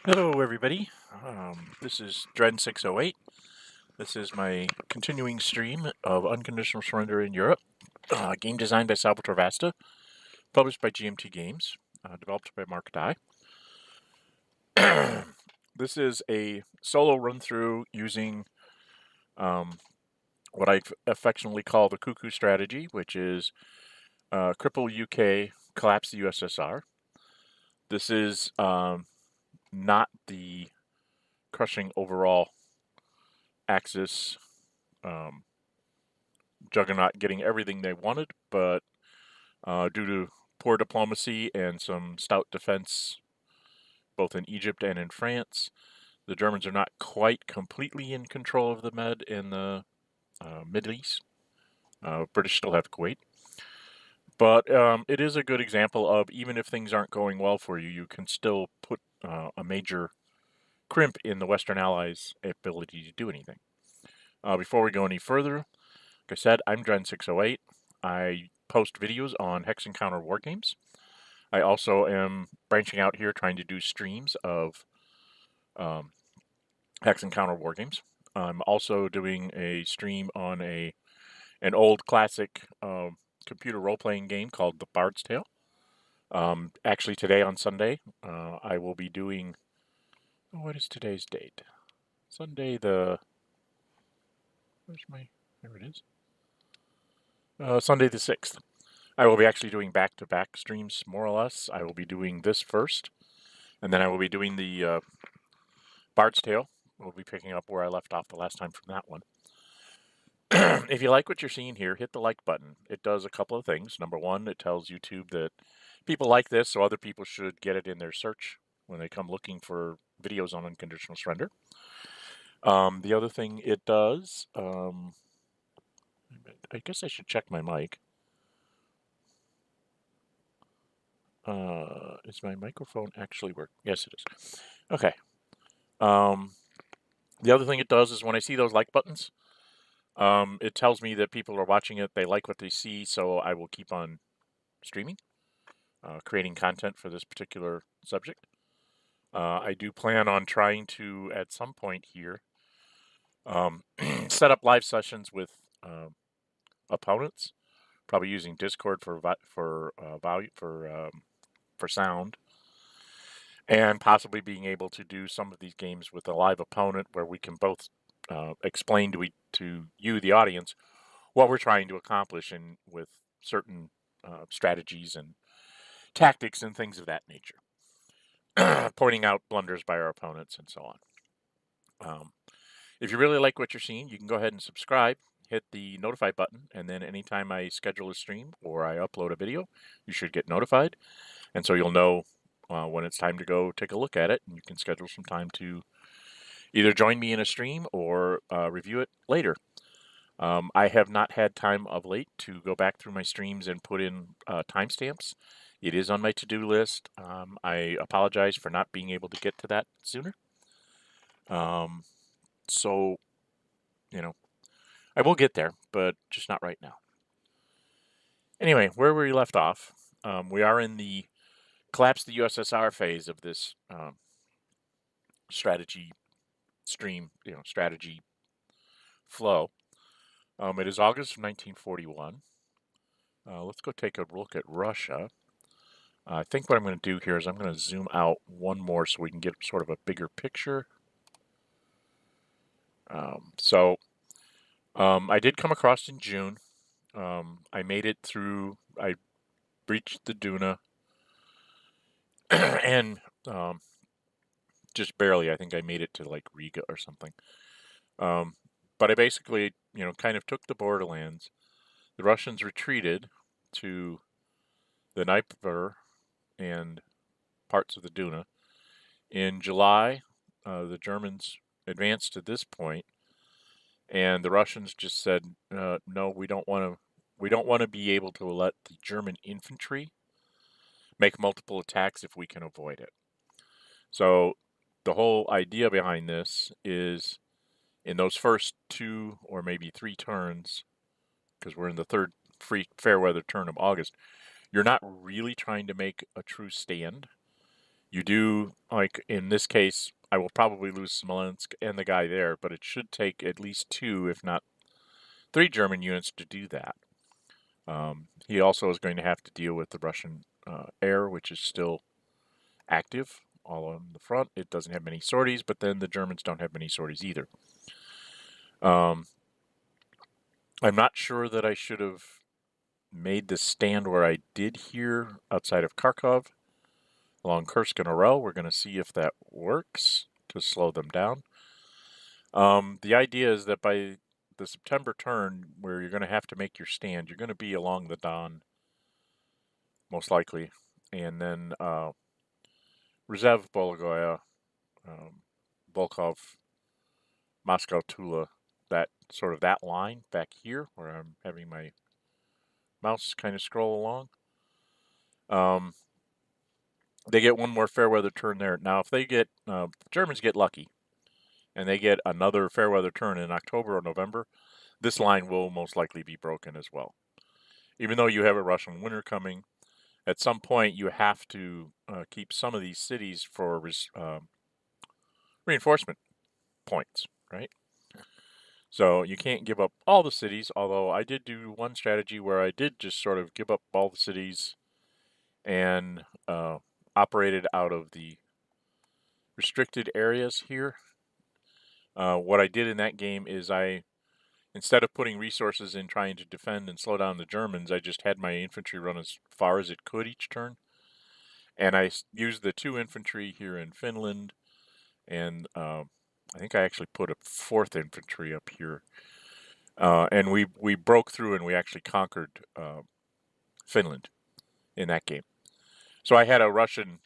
Hello, everybody. This is Dren608. This is my continuing stream of Unconditional Surrender in Europe, game designed by Salvatore Vasta, published by GMT Games, developed by Mark Dye. This is a solo run-through using what I affectionately call the CUCU strategy, which is Cripple UK Collapse USSR. This is not the crushing overall Axis juggernaut getting everything they wanted, but due to poor diplomacy and some stout defense, both in Egypt and in France, the Germans are not quite completely in control of the Med in the Middle East. British still have Kuwait. But it is a good example of, even if things aren't going well for you, you can still put a major crimp in the Western Allies' ability to do anything. Before we go any further, like I said, I'm Dren608. I post videos on Hex Encounter Wargames. I also am branching out here trying to do streams of Hex Encounter Wargames. I'm also doing a stream on an old classic computer role-playing game called The Bard's Tale. Actually, today on Sunday, I will be doing... what is today's date? Sunday the... where's my... there it is. Sunday the 6th. I will be actually doing back-to-back streams, more or less. I will be doing this first, and then I will be doing the Bard's Tale. We'll be picking up where I left off the last time from that one. If you like what you're seeing here, hit the like button. It does a couple of things. Number one, it tells YouTube that people like this, so other people should get it in their search when they come looking for videos on Unconditional Surrender. The other thing it does, I guess I should check my mic. Is my microphone actually working? Yes, it is. Okay. The other thing it does is when I see those like buttons, it tells me that people are watching it, they like what they see, so I will keep on streaming, creating content for this particular subject. I do plan on trying to, at some point here, set up live sessions with opponents, probably using Discord for sound, and possibly being able to do some of these games with a live opponent where we can both explain to you, the audience, what we're trying to accomplish and with certain strategies and tactics and things of that nature, pointing out blunders by our opponents and so on. If you really like what you're seeing, you can go ahead and subscribe, hit the notify button, and then anytime I schedule a stream or I upload a video, you should get notified. And so you'll know when it's time to go take a look at it, and you can schedule some time to either join me in a stream or review it later. I have not had time of late to go back through my streams and put in timestamps. It is on my to-do list. I apologize for not being able to get to that sooner. So, you know, I will get there, but just not right now. Anyway, where we left off, we are in the collapse the USSR phase of this strategy stream, strategy flow. It is August of 1941. Let's go take a look at Russia. I think what I'm going to do here is I'm going to zoom out one more so we can get sort of a bigger picture. I did come across in June. I made it through, I breached the Duna, and just barely, I think I made it to like Riga or something. But I basically, kind of took the borderlands. The Russians retreated to the Dnieper and parts of the Duna. In July, the Germans advanced to this point, and the Russians just said, "No, we don't want to be able to let the German infantry make multiple attacks if we can avoid it." So the whole idea behind this is, in those first 2 or maybe 3 turns, because we're in the third fair weather turn of August, you're not really trying to make a true stand. You do, like in this case, I will probably lose Smolensk and the guy there, but it should take at least 2, if not 3 German units to do that. He also is going to have to deal with the Russian air, which is still active all on the front. It doesn't have many sorties, but then the Germans don't have many sorties either. I'm not sure that I should have made the stand where I did here outside of Kharkov along Kursk and Orel. We're going to see if that works to slow them down. The idea is that by the September turn, where you're going to have to make your stand, you're going to be along the Don, most likely, and then Rezev, Bologoya, Volkov, Moscow, Tula, that sort of that line back here, where I'm having my mouse kind of scroll along. They get one more fair weather turn there. Now, if they get, the Germans get lucky, and they get another fair weather turn in October or November, this line will most likely be broken as well. Even though you have a Russian winter coming, at some point you have to keep some of these cities for reinforcement points, right? So you can't give up all the cities, although I did do one strategy where I did just sort of give up all the cities and operated out of the restricted areas here. What I did in that game is instead of putting resources in trying to defend and slow down the Germans, I just had my infantry run as far as it could each turn. And I used the 2 infantry here in Finland, and I think I actually put a 4th infantry up here. And we broke through and we actually conquered Finland in that game. So I had a Russian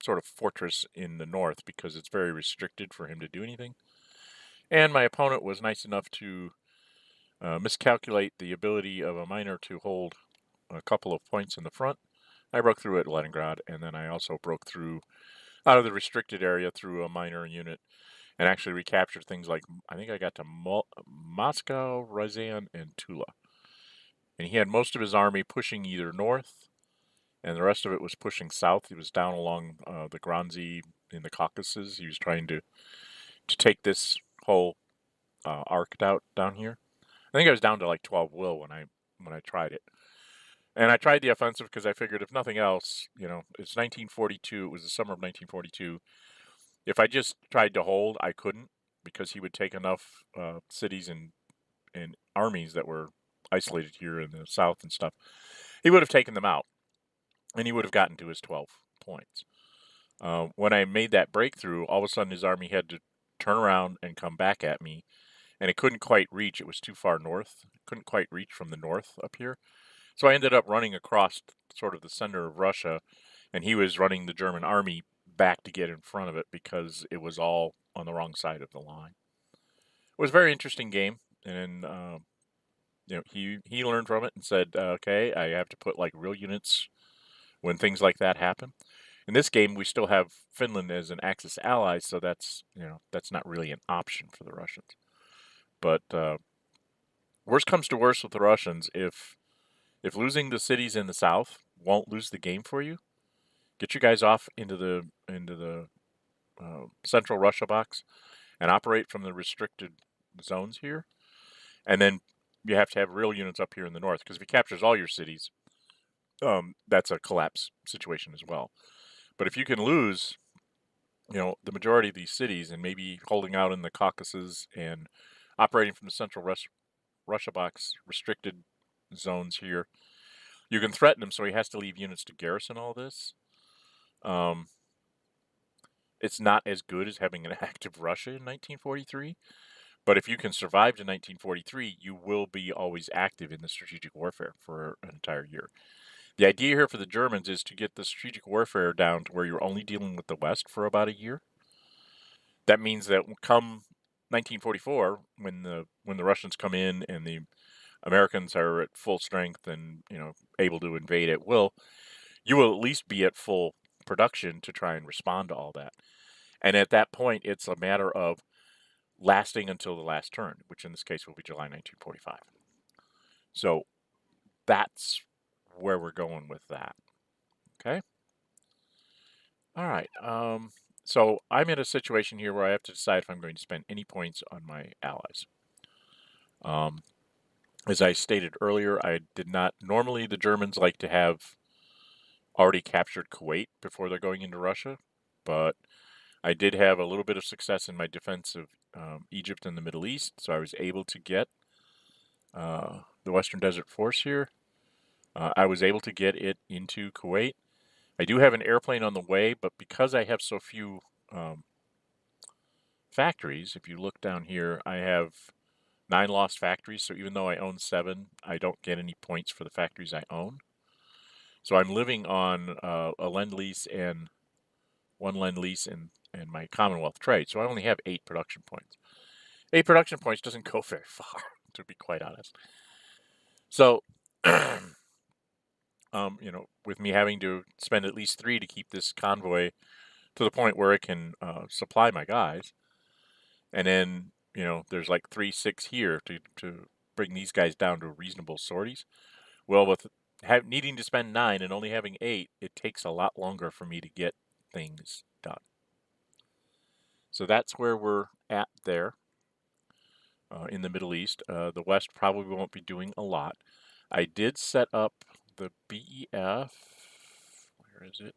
sort of fortress in the north because it's very restricted for him to do anything. And my opponent was nice enough to miscalculate the ability of a miner to hold a couple of points in the front. I broke through at Leningrad, and then I also broke through out of the restricted area through a miner unit and actually recaptured things like, I think I got to Moscow, Ryazan, and Tula. And he had most of his army pushing either north, and the rest of it was pushing south. He was down along the Granzi in the Caucasus. He was trying to take this whole arc out down here. I think I was down to like 12 will when I tried it. And I tried the offensive because I figured if nothing else, it's 1942. It was the summer of 1942. If I just tried to hold, I couldn't because he would take enough cities and armies that were isolated here in the south and stuff. He would have taken them out, and he would have gotten to his 12 points. When I made that breakthrough, all of a sudden his army had to turn around and come back at me, and it couldn't quite reach. It was too far north. It couldn't quite reach from the north up here. So I ended up running across sort of the center of Russia, and he was running the German army back to get in front of it because it was all on the wrong side of the line. It was a very interesting game, and he learned from it and said, okay, I have to put like real units when things like that happen. In this game, we still have Finland as an Axis ally, so that's not really an option for the Russians. But worst comes to worst with the Russians, if losing the cities in the south won't lose the game for you, get you guys off into the central Russia box and operate from the restricted zones here, and then you have to have real units up here in the north, because if he captures all your cities, that's a collapse situation as well. But if you can lose, the majority of these cities and maybe holding out in the Caucasus and operating from the central Russia box restricted zones here, you can threaten him, so he has to leave units to garrison all this. It's not as good as having an active Russia in 1943, but if you can survive to 1943, you will be always active in the strategic warfare for an entire year. The idea here for the Germans is to get the strategic warfare down to where you're only dealing with the West for about a year. That means that come 1944, when the Russians come in and the Americans are at full strength and able to invade at will, you will at least be at full production to try and respond to all that. And at that point, it's a matter of lasting until the last turn, which in this case will be July 1945. So that's where we're going with that. Okay? All right. So I'm in a situation here where I have to decide if I'm going to spend any points on my allies. Um, as I stated earlier, I did not. Normally, the Germans like to have already captured Kuwait before they're going into Russia, but I did have a little bit of success in my defense of Egypt and the Middle East, so I was able to get the Western Desert Force here. I was able to get it into Kuwait. I do have an airplane on the way, but because I have so few factories, if you look down here, I have 9 lost factories, so even though I own 7, I don't get any points for the factories I own. So I'm living on a lend-lease and 1 lend-lease and my Commonwealth trade, so I only have 8 production points. 8 production points doesn't go very far, to be quite honest. So, with me having to spend at least 3 to keep this convoy to the point where it can supply my guys, and then, there's like 3, 6 here to bring these guys down to reasonable sorties. Well, with needing to spend 9 and only having 8, it takes a lot longer for me to get things done. So that's where we're at there in the Middle East. The West probably won't be doing a lot. I did set up the BEF. Where is it?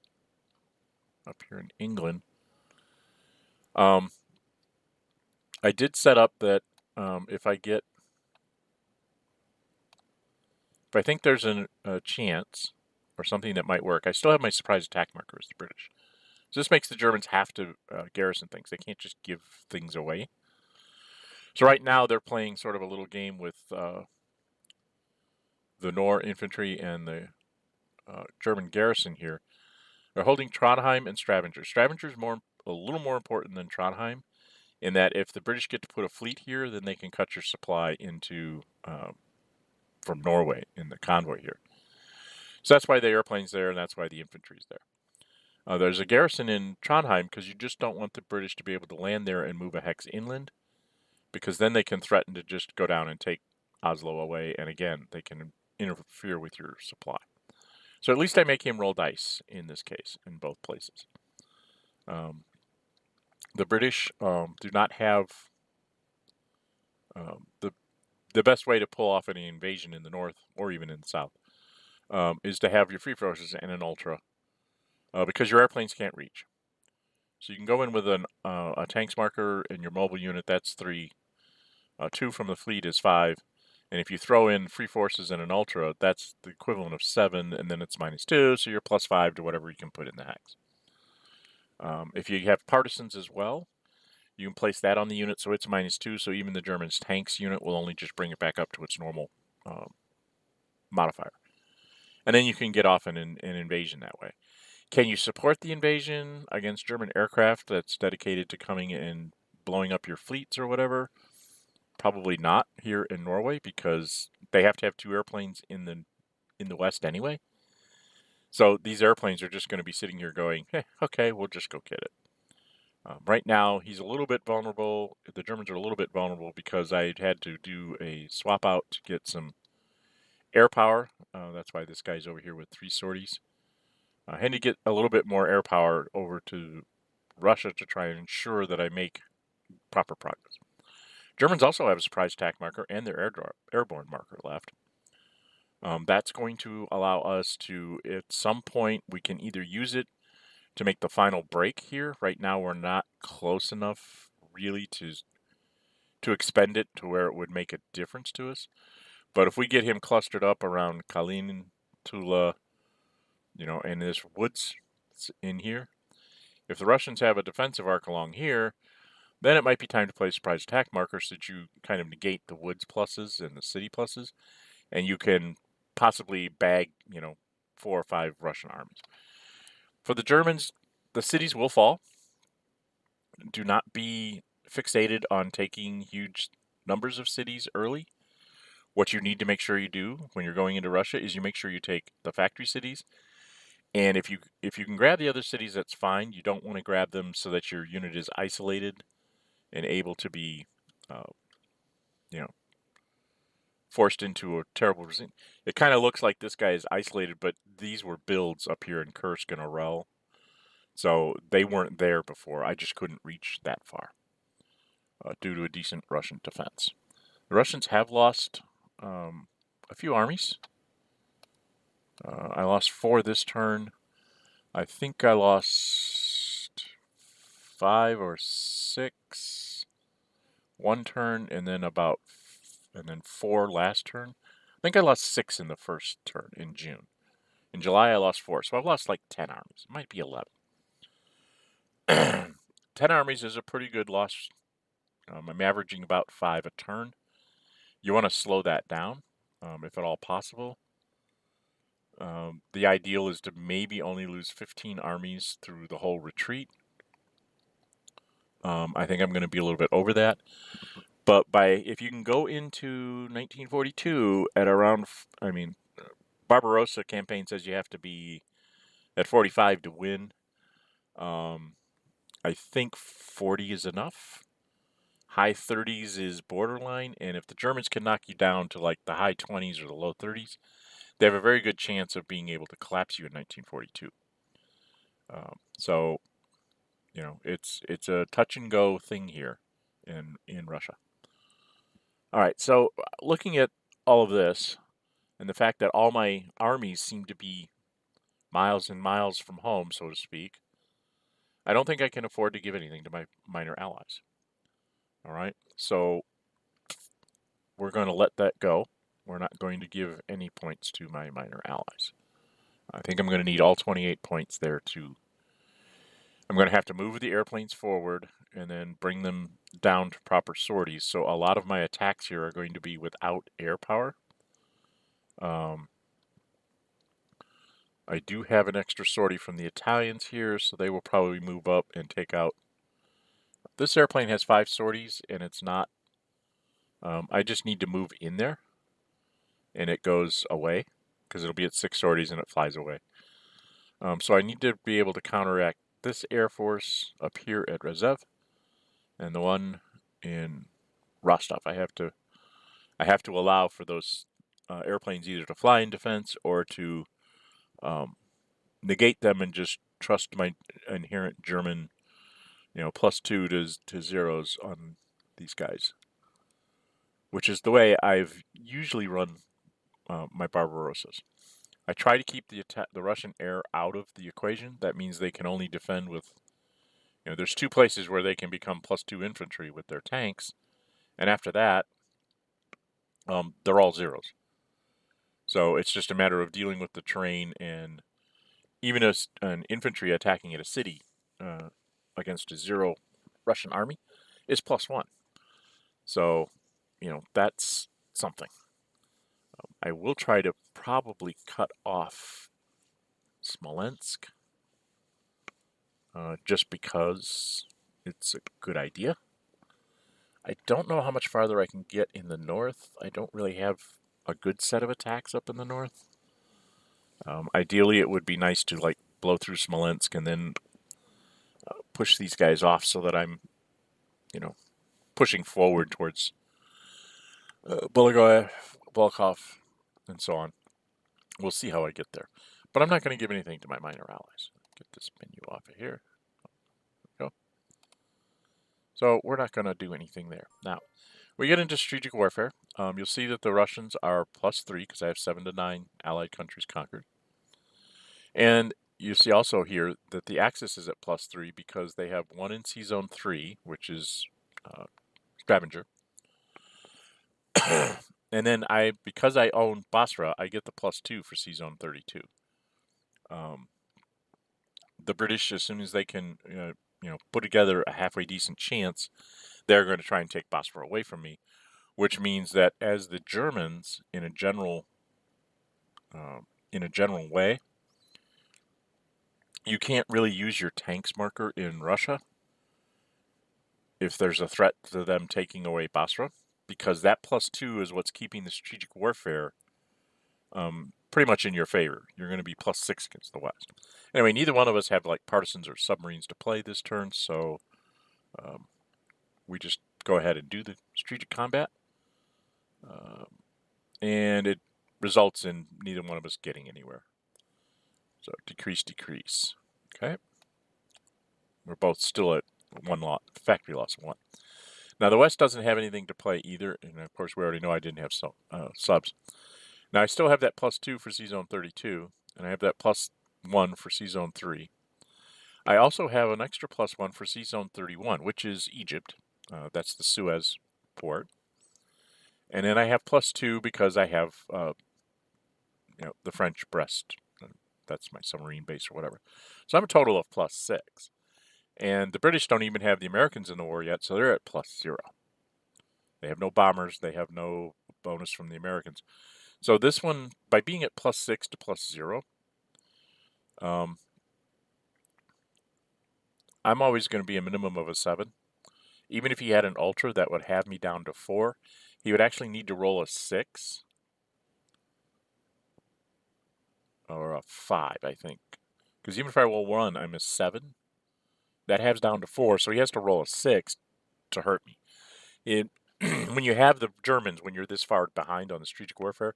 Up here in England. I did set up that if I think there's a chance or something that might work, I still have my surprise attack marker as the British. So this makes the Germans have to garrison things. They can't just give things away. So right now they're playing sort of a little game with the Nor infantry and the German garrison here. They're holding Trondheim and Stavanger. Stravanger's a little more important than Trondheim in that if the British get to put a fleet here, then they can cut your supply into from Norway in the convoy here. So that's why the airplane's there, and that's why the infantry's there. There's a garrison in Trondheim because you just don't want the British to be able to land there and move a hex inland, because then they can threaten to just go down and take Oslo away, and again, they can interfere with your supply. So at least I make him roll dice in this case, in both places. The British do not have the best way to pull off any invasion in the north or even in the south is to have your free forces and an ultra, because your airplanes can't reach. So you can go in with a tanks marker and your mobile unit, that's 3. 2 from the fleet is 5. And if you throw in free forces and an ultra, that's the equivalent of 7, and then it's -2, so you're +5 to whatever you can put in the hex. If you have partisans as well, you can place that on the unit so it's -2, so even the German's tanks unit will only just bring it back up to its normal modifier. And then you can get off an invasion that way. Can you support the invasion against German aircraft that's dedicated to coming and blowing up your fleets or whatever? Probably not here in Norway, because they have to have 2 airplanes in the West anyway. So these airplanes are just going to be sitting here going, hey, okay, we'll just go get it. Right now, he's a little bit vulnerable. The Germans are a little bit vulnerable because I had to do a swap out to get some air power. That's why this guy's over here with 3 sorties. I had to get a little bit more air power over to Russia to try and ensure that I make proper progress. Germans also have a surprise attack marker and their airborne marker left. That's going to allow us to, at some point, we can either use it to make the final break here. Right now, we're not close enough really to expend it to where it would make a difference to us. But if we get him clustered up around Kalinin, Tula, and this woods in here, if the Russians have a defensive arc along here, then it might be time to play surprise attack marker so that you kind of negate the woods pluses and the city pluses, and you can possibly bag, 4 or 5 Russian armies. For the Germans, the cities will fall. Do not be fixated on taking huge numbers of cities early. What you need to make sure you do when you're going into Russia is you make sure you take the factory cities. And if you can grab the other cities, that's fine. You don't want to grab them so that your unit is isolated and able to be, forced into a terrible result. It kind of looks like this guy is isolated, but these were builds up here in Kursk and Orel So they weren't there before. I just couldn't reach that far due to a decent Russian defense. The Russians have lost a few armies. I lost 4 this turn. I think I lost 5 or 6 one turn, and then 4 last turn. I think I lost 6 in the first turn in June. In July, I lost 4, so I've lost like 10 armies. It might be 11. 10 armies is a pretty good loss. I'm averaging about 5 a turn. You want to slow that down, if at all possible. The ideal is to maybe only lose 15 armies through the whole retreat. I think I'm going to be a little bit over that. But if you can go into 1942 at around, Barbarossa campaign says you have to be at 45 to win. I think 40 is enough. High 30s is borderline, and if the Germans can knock you down to like the high 20s or the low 30s, they have a very good chance of being able to collapse you in 1942. So, it's a touch and go thing here in Russia. All right, so looking at all of this and the fact that all my armies seem to be miles and miles from home, so to speak, I don't think I can afford to give anything to my minor allies. All right, so we're going to let that go. We're not going to give any points to my minor allies. I think I'm going to need all 28 points there I'm going to have to move the airplanes forward and then bring them down to proper sorties. So a lot of my attacks here are going to be without air power. I do have an extra sortie from the Italians here, so they will probably move up and take out. This airplane has 5 sorties, and it's not. I just need to move in there, and it goes away, because it'll be at 6 sorties and it flies away. So I need to be able to counteract this Air Force up here at Rezev, and the one in Rostov. I have to allow for those airplanes either to fly in defense or to negate them and just trust my inherent German, +2 to zeros on these guys, which is the way I've usually run my Barbarossas. I try to keep the Russian air out of the equation. That means they can only defend with, there's 2 places where they can become +2 infantry with their tanks, and after that, they're all zeros. So it's just a matter of dealing with the terrain, and even as an infantry attacking at a city against a 0 Russian army is +1. So, that's something. I will try to probably cut off Smolensk just because it's a good idea. I don't know how much farther I can get in the north. I don't really have a good set of attacks up in the north. Ideally, it would be nice to blow through Smolensk and then push these guys off so that I'm, pushing forward towards Bulgakov, and so on. We'll see how I get there. But I'm not going to give anything to my minor allies. Get this menu off of here. Go. So we're not going to do anything there. Now, we get into strategic warfare. You'll see that the Russians are +3 because I have 7 to 9 allied countries conquered. And you see also here that the Axis is at +3 because they have 1 in Sea Zone 3, which is Scavenger. And then because I own Basra, I get the +2 for Sea Zone 32. The British, as soon as they can, put together a halfway decent chance, they're going to try and take Basra away from me, which means that as the Germans, in a general way, you can't really use your tanks marker in Russia if there's a threat to them taking away Basra, because that +2 is what's keeping the strategic warfare pretty much in your favor. You're going to be +6 against the West. Anyway, neither one of us have partisans or submarines to play this turn, so we just go ahead and do the strategic combat, and it results in neither one of us getting anywhere. So decrease. Okay. We're both still at one lot, factory loss of 1. Now, the West doesn't have anything to play either, and of course, we already know I didn't have subs. Now, I still have that +2 for C-Zone 32, and I have that +1 for C-Zone 3. I also have an extra +1 for C-Zone 31, which is Egypt. That's the Suez port. And then I have +2 because I have the French Brest. That's my submarine base or whatever. So I'm a total of +6. And the British don't even have the Americans in the war yet, so they're at +0. They have no bombers. They have no bonus from the Americans. So this one, by being at +6 to +0, I'm always going to be a minimum of a 7. Even if he had an ultra, that would have me down to 4. He would actually need to roll a 6 or a 5, I think. Because even if I roll 1, I'm a 7. That halves down to 4, so he has to roll a 6 to hurt me. When you have the Germans, when you're this far behind on the strategic warfare,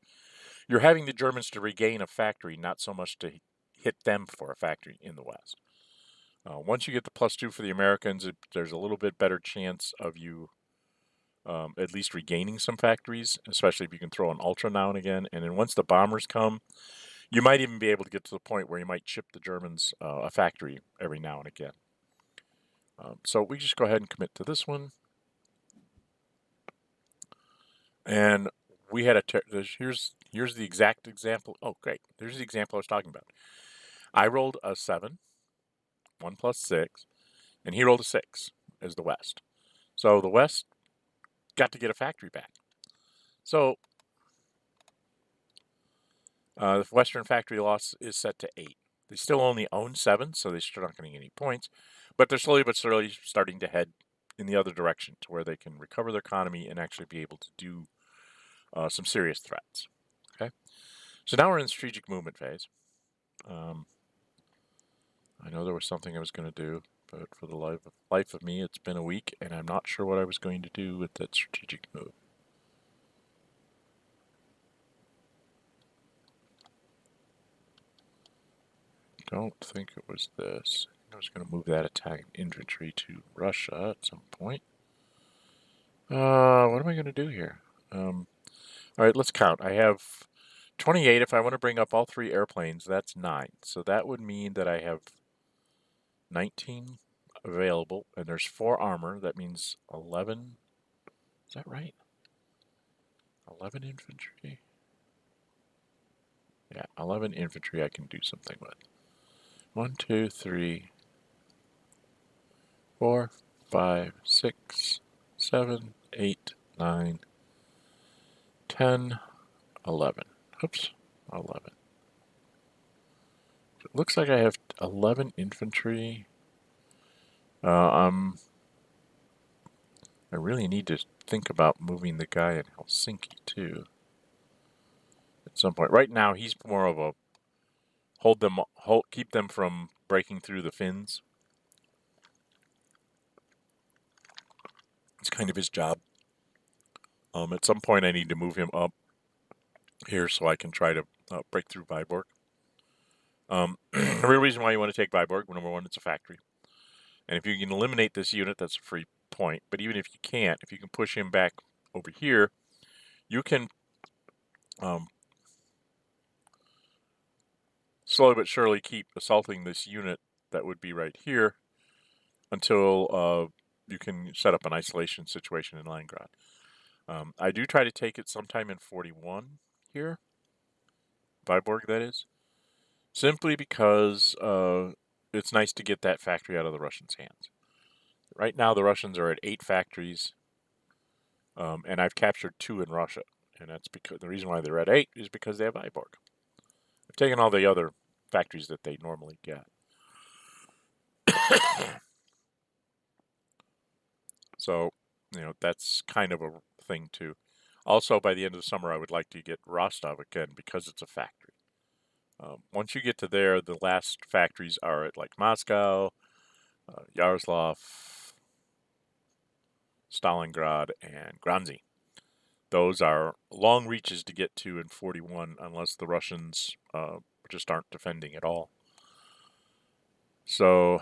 you're having the Germans to regain a factory, not so much to hit them for a factory in the West. Once you get the +2 for the Americans, there's a little bit better chance of you at least regaining some factories, especially if you can throw an ultra now and again. And then once the bombers come, you might even be able to get to the point where you might chip the Germans a factory every now and again. So we just go ahead and commit to this one. And we had here's the exact example. Oh, great. There's the example I was talking about. I rolled a 7, 1 + 6, and he rolled a 6 as the West. So the West got to get a factory back. So the Western factory loss is set to 8. They still only own 7, so they're still not getting any points. But they're slowly but surely starting to head in the other direction to where they can recover their economy and actually be able to do some serious threats. Okay, so now we're in the strategic movement phase. I know there was something I was going to do, but for the life of me, it's been a week, and I'm not sure what I was going to do with that strategic move. Don't think it was this. I was going to move that attack infantry to Russia at some point. What am I going to do here? All right, let's count. I have 28. If I want to bring up all 3 airplanes, that's 9. So that would mean that I have 19 available, and there's 4 armor. That means 11. Is that right? 11 infantry? Yeah, 11 infantry I can do something with. 1, 2, 3, 4, 5, 6, 7, 8, 9, 10, 11. Oops, 11. It looks like I have 11 infantry. I really need to think about moving the guy in Helsinki too. At some point. Right now, he's more of a keep them from breaking through the fins. It's kind of his job. At some point, I need to move him up here so I can try to break through Viborg. The real reason why you want to take Viborg, number 1, it's a factory. And if you can eliminate this unit, that's a free point. But even if you can't, if you can push him back over here, you can slowly but surely keep assaulting this unit that would be right here until you can set up an isolation situation in Leningrad. I do try to take it sometime in 41 here, Viborg that is, simply because it's nice to get that factory out of the Russians' hands. Right now the Russians are at 8 factories, and I've captured 2 in Russia, and that's because the reason why they're at 8 is because they have Viborg. I've taken all the other factories that they normally get. So, that's kind of a thing too. Also, by the end of the summer, I would like to get Rostov again because it's a factory. Once you get to there, the last factories are at like Moscow, Yaroslav, Stalingrad, and Granzy. Those are long reaches to get to in 41 unless the Russians just aren't defending at all. So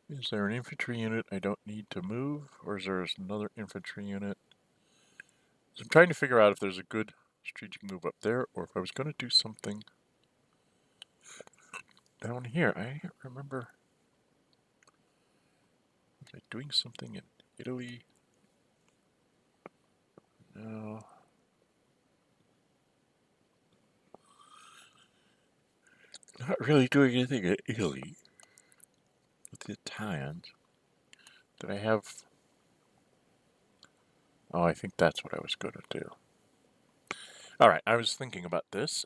Is there an infantry unit I don't need to move, or is there another infantry unit? So I'm trying to figure out if there's a good strategic move up there, or if I was going to do something down here. I can't remember. Was I doing something in Italy? No. Not really doing anything in Italy with the Italians. Did I have... Oh, I think that's what I was going to do. Alright, I was thinking about this.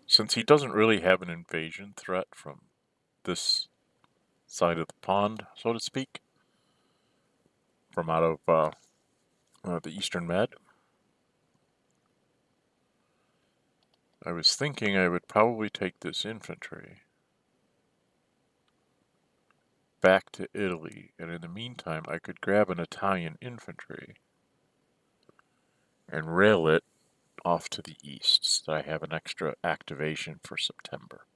Since he doesn't really have an invasion threat from this side of the pond, so to speak, from out of the Eastern Med, I was thinking I would probably take this infantry back to Italy, and in the meantime I could grab an Italian infantry and rail it off to the east so that I have an extra activation for September.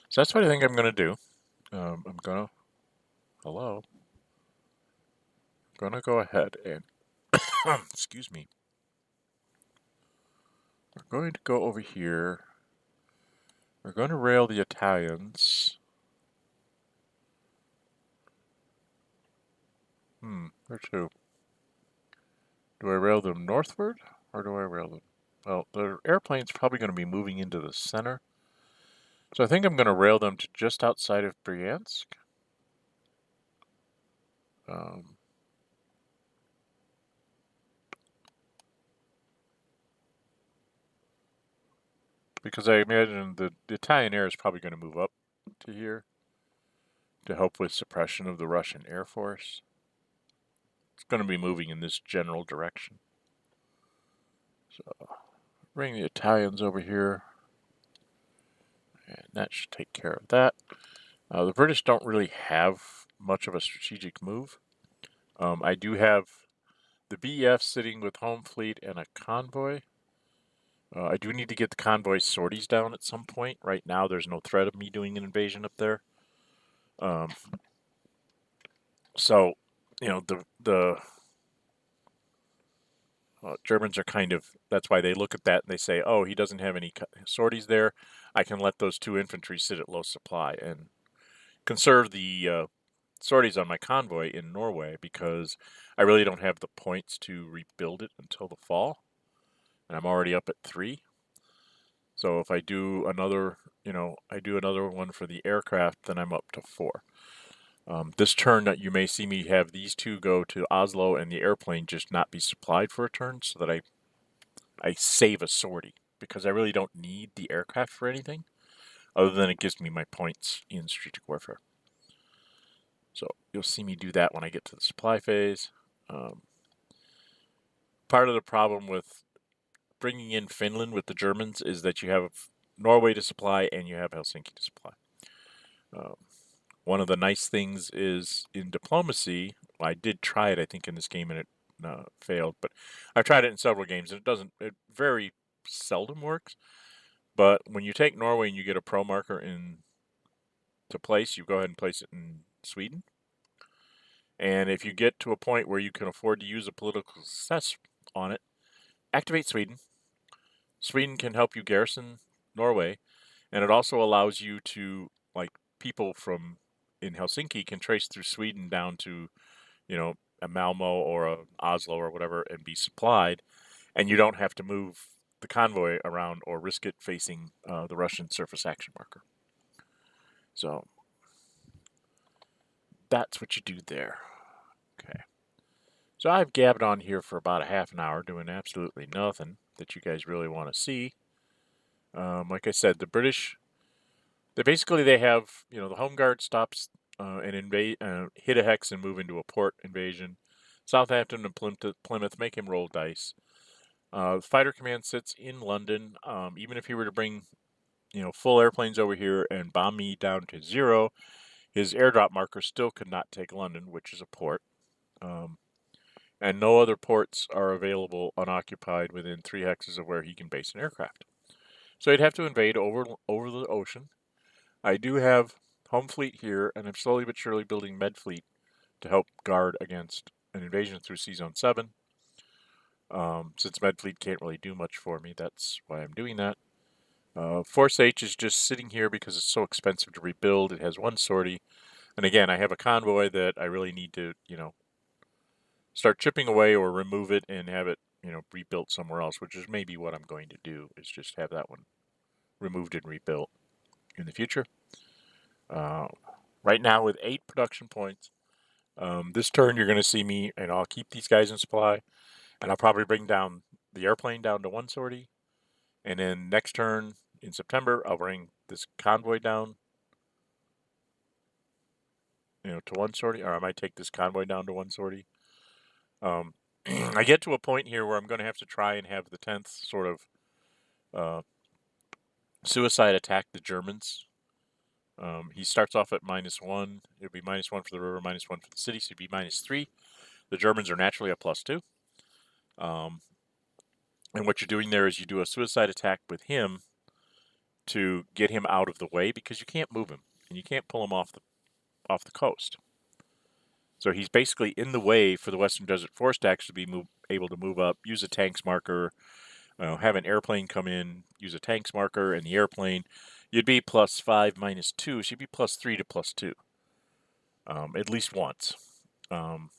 So that's what I think I'm going to do. I'm going to... Hello? I'm going to go ahead and... excuse me. We're going to go over here. We're going to rail the Italians. Where to? Do I rail them northward, or do I rail them? Well, the airplane's probably going to be moving into the center. So I think I'm going to rail them to just outside of Bryansk. Because I imagine the Italian air is probably going to move up to here to help with suppression of the Russian Air Force. It's going to be moving in this general direction. So bring the Italians over here, and that should take care of that. The British don't really have much of a strategic move. I do have the BEF sitting with home fleet and a convoy. I do need to get the convoy sorties down at some point. Right now, there's no threat of me doing an invasion up there. So, you know, the Germans are kind of, that's why they look at that and they say, oh, he doesn't have any sorties there. I can let those two infantry sit at low supply and conserve the sorties on my convoy in Norway, because I really don't have the points to rebuild it until the fall. And I'm already up at 3. So if I do another, I do another one for the aircraft, then I'm up to 4. This turn, you may see me have these two go to Oslo and the airplane just not be supplied for a turn, so that I save a sortie, because I really don't need the aircraft for anything other than it gives me my points in strategic warfare. So you'll see me do that when I get to the supply phase. Part of the problem with bringing in Finland with the Germans is that you have Norway to supply and you have Helsinki to supply. One of the nice things is in diplomacy, I did try it, I think, in this game, and it failed, but I've tried it in several games, and it very seldom works. But when you take Norway and you get a pro marker to place, you go ahead and place it in Sweden. And if you get to a point where you can afford to use a political success on it, activate Sweden. Sweden can help you garrison Norway, and it also allows you to, like, people from in Helsinki can trace through Sweden down to, a Malmo or a Oslo or whatever and be supplied, and you don't have to move the convoy around or risk it facing the Russian surface action marker. So that's what you do there. Okay. So I've gabbed on here for about a half an hour doing absolutely nothing that you guys really want to see. Like I said, the British, they have, the Home Guard stops and hit a hex and move into a port invasion. Southampton and Plymouth make him roll dice. Fighter Command sits in London. Even if he were to bring, full airplanes over here and bomb me down to 0, his airdrop marker still could not take London, which is a port. And no other ports are available unoccupied within 3 hexes of where he can base an aircraft. So he'd have to invade over the ocean. I do have home fleet here, and I'm slowly but surely building med fleet to help guard against an invasion through Sea Zone 7. Since med fleet can't really do much for me, that's why I'm doing that. Force H is just sitting here because it's so expensive to rebuild. It has one sortie. And again, I have a convoy that I really need to, start chipping away or remove it and have it, rebuilt somewhere else, which is maybe what I'm going to do, is just have that one removed and rebuilt in the future. Right now with 8 production points, this turn you're going to see me, and I'll keep these guys in supply, and I'll probably bring down the airplane down to 1 sortie, and then next turn in September, I'll bring this convoy down, to 1 sortie, or I might take this convoy down to 1 sortie. I get to a point here where I'm going to have to try and have the 10th sort of suicide attack the Germans. He starts off at -1. It'll be -1 for the river, -1 for the city, so it'd be -3. The Germans are naturally a +2. And what you're doing there is you do a suicide attack with him to get him out of the way, because you can't move him and you can't pull him off the coast. So he's basically in the way for the Western Desert Force to actually be able to move up, use a tanks marker, have an airplane come in, use a tanks marker, and the airplane, you'd be +5 -2, so you'd be +3 to +2, at least once. And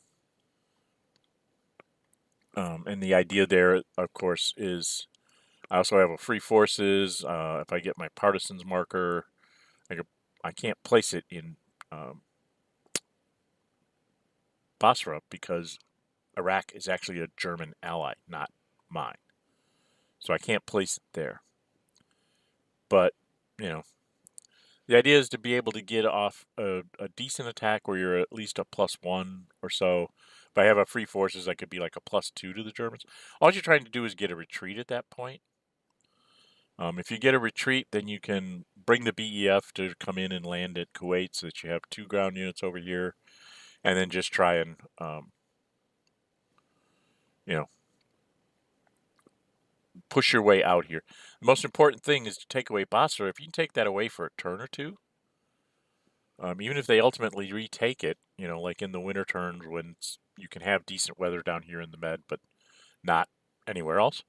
the idea there, of course, is I also have a free forces. If I get my partisans marker, I can't place it in Basra because Iraq is actually a German ally, not mine. So I can't place it there. But, the idea is to be able to get off a decent attack where you're at least a +1 or so. If I have a free forces, I could be like a +2 to the Germans. All you're trying to do is get a retreat at that point. If you get a retreat, then you can bring the BEF to come in and land at Kuwait so that you have 2 ground units over here, and then just try and, push your way out here. The most important thing is to take away Basra. If you can take that away for a turn or two, even if they ultimately retake it, like in the winter turns when you can have decent weather down here in the Med, but not anywhere else,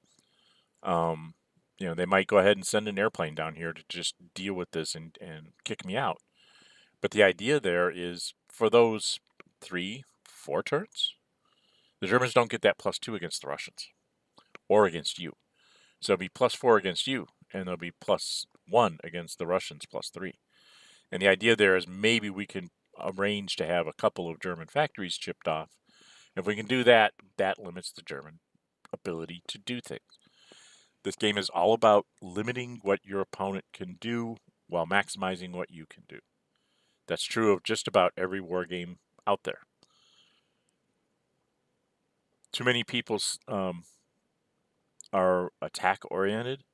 they might go ahead and send an airplane down here to just deal with this and kick me out. But the idea there is for those 3-4 turns, the Germans don't get that +2 against the Russians or against you. So it'll be +4 against you, and there'll be +1 against the Russians, +3. And the idea there is maybe we can arrange to have a couple of German factories chipped off. If we can do that, that limits the German ability to do things. This game is all about limiting what your opponent can do while maximizing what you can do. That's true of just about every war game out there. Too many people are attack-oriented,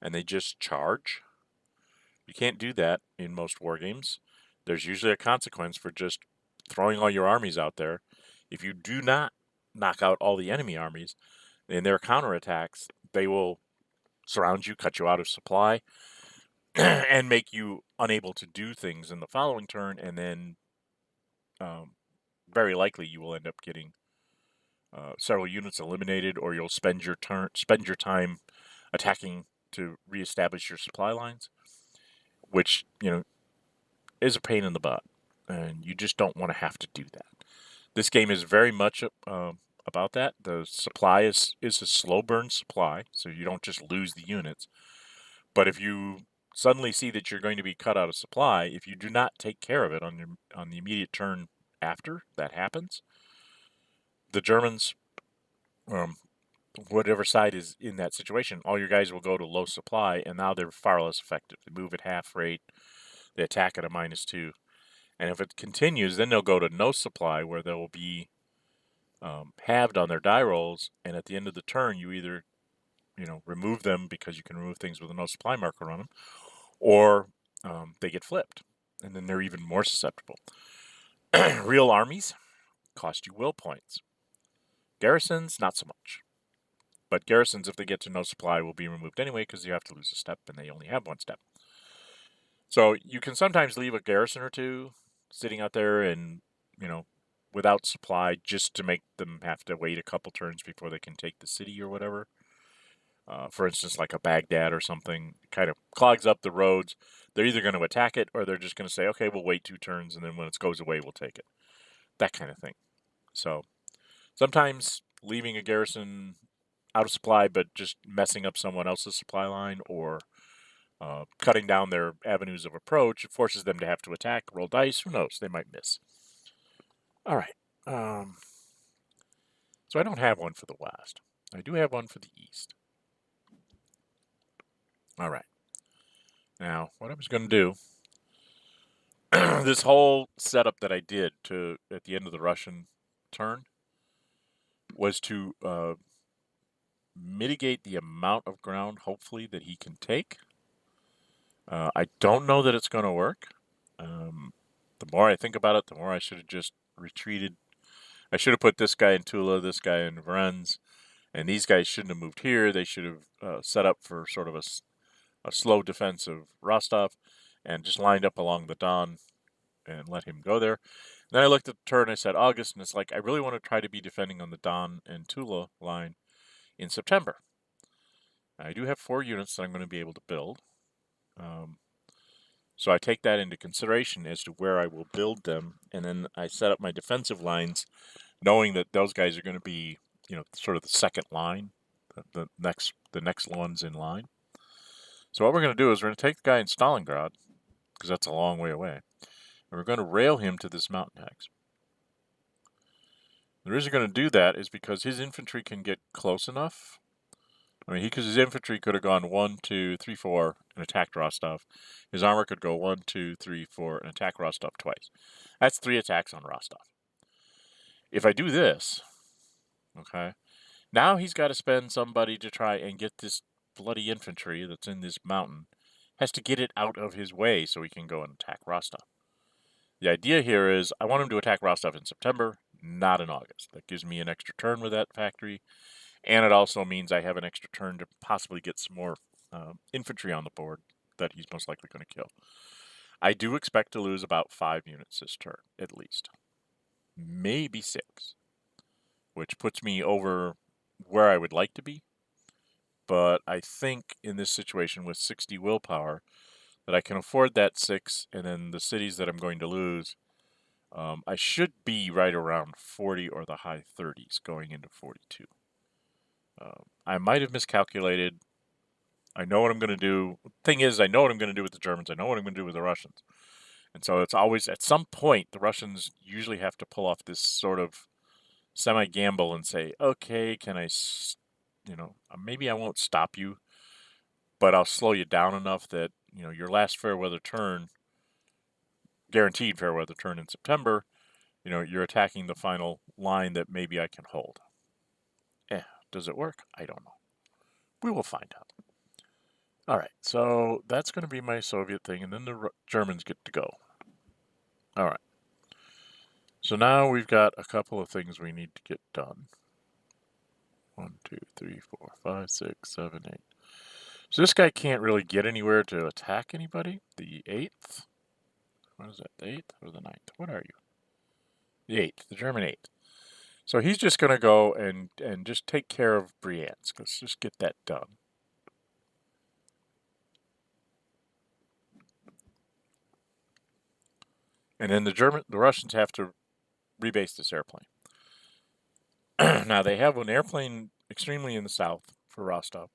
and they just charge. You can't do that in most war games. There's usually a consequence for just throwing all your armies out there. If you do not knock out all the enemy armies in their counterattacks, they will surround you, cut you out of supply, and make you unable to do things in the following turn, and then very likely you will end up getting several units eliminated, or you'll spend your time attacking to reestablish your supply lines, which is a pain in the butt, and you just don't want to have to do that. This game is very much about that. The supply is a slow burn supply, so you don't just lose the units. But if you suddenly see that you're going to be cut out of supply, if you do not take care of it on the immediate turn after that happens, the Germans, whatever side is in that situation, all your guys will go to low supply, and now they're far less effective. They move at half rate, they attack at a -2. And if it continues, then they'll go to no supply, where they will be halved on their die rolls. And at the end of the turn, you either, remove them because you can remove things with a no supply marker on them, or they get flipped, and then they're even more susceptible. Real armies cost you will points. Garrisons, not so much. But garrisons, if they get to no supply, will be removed anyway because you have to lose a step, and they only have 1 step. So you can sometimes leave a garrison or two sitting out there and, without supply, just to make them have to wait a couple turns before they can take the city or whatever. For instance, like a Baghdad or something, kind of clogs up the roads. They're either going to attack it or they're just going to say, okay, we'll wait 2 turns, and then when it goes away, we'll take it. That kind of thing. So sometimes leaving a garrison out of supply, but just messing up someone else's supply line, or cutting down their avenues of approach, it forces them to have to attack, roll dice. Who knows? They might miss. All right. So I don't have one for the West. I do have one for the East. All right. Now, what I was going to do, this whole setup that I did at the end of the Russian turn was to mitigate the amount of ground, hopefully, that he can take. I don't know that it's going to work. The more I think about it, the more I should have just retreated. I should have put this guy in Tula, this guy in Varennes, and these guys shouldn't have moved here. They should have set up for sort of a slow defense of Rostov and just lined up along the Don and let him go there. Then I looked at the turn, I said August, and it's like, I really want to try to be defending on the Don and Tula line in September. I do have 4 units that I'm going to be able to build. So I take that into consideration as to where I will build them, and then I set up my defensive lines, knowing that those guys are going to be, sort of the second line, the next ones in line. So what we're going to do is we're going to take the guy in Stalingrad, because that's a long way away, and we're going to rail him to this mountain hex. The reason we're going to do that is because his infantry can get close enough. I mean, because his infantry could have gone 1, 2, 3, 4 and attacked Rostov. His armor could go 1, 2, 3, 4 and attack Rostov twice. That's 3 attacks on Rostov. If I do this, okay, now he's got to spend somebody to try and get this bloody infantry that's in this mountain, has to get it out of his way so he can go and attack Rostov. The idea here is I want him to attack Rostov in September, not in August. That gives me an extra turn with that factory. And it also means I have an extra turn to possibly get some more infantry on the board that he's most likely going to kill. I do expect to lose about 5 units this turn, at least. Maybe 6. Which puts me over where I would like to be. But I think in this situation with 60 willpower that I can afford that 6, and then the cities that I'm going to lose, I should be right around 40 or the high 30s going into 42. I might have miscalculated. I know what I'm going to do. Thing is, I know what I'm going to do with the Germans. I know what I'm going to do with the Russians. And so it's always, at some point, the Russians usually have to pull off this sort of semi-gamble and say, okay, can I, maybe I won't stop you, but I'll slow you down enough that, your last fair weather turn, guaranteed fair weather turn in September, you're attacking the final line that maybe I can hold. Does it work? I don't know. We will find out. All right, so that's going to be my Soviet thing, and then the Germans get to go. All right. So now we've got a couple of things we need to get done. 1, 2, 3, 4, 5, 6, 7, 8. So this guy can't really get anywhere to attack anybody. The 8th? What is that, the 8th or the 9th? What are you? The 8th, the German 8th. So he's just going to go and just take care of Briansk. Let's just get that done. And then the Russians have to rebase this airplane. Now they have an airplane extremely in the south for Rostov.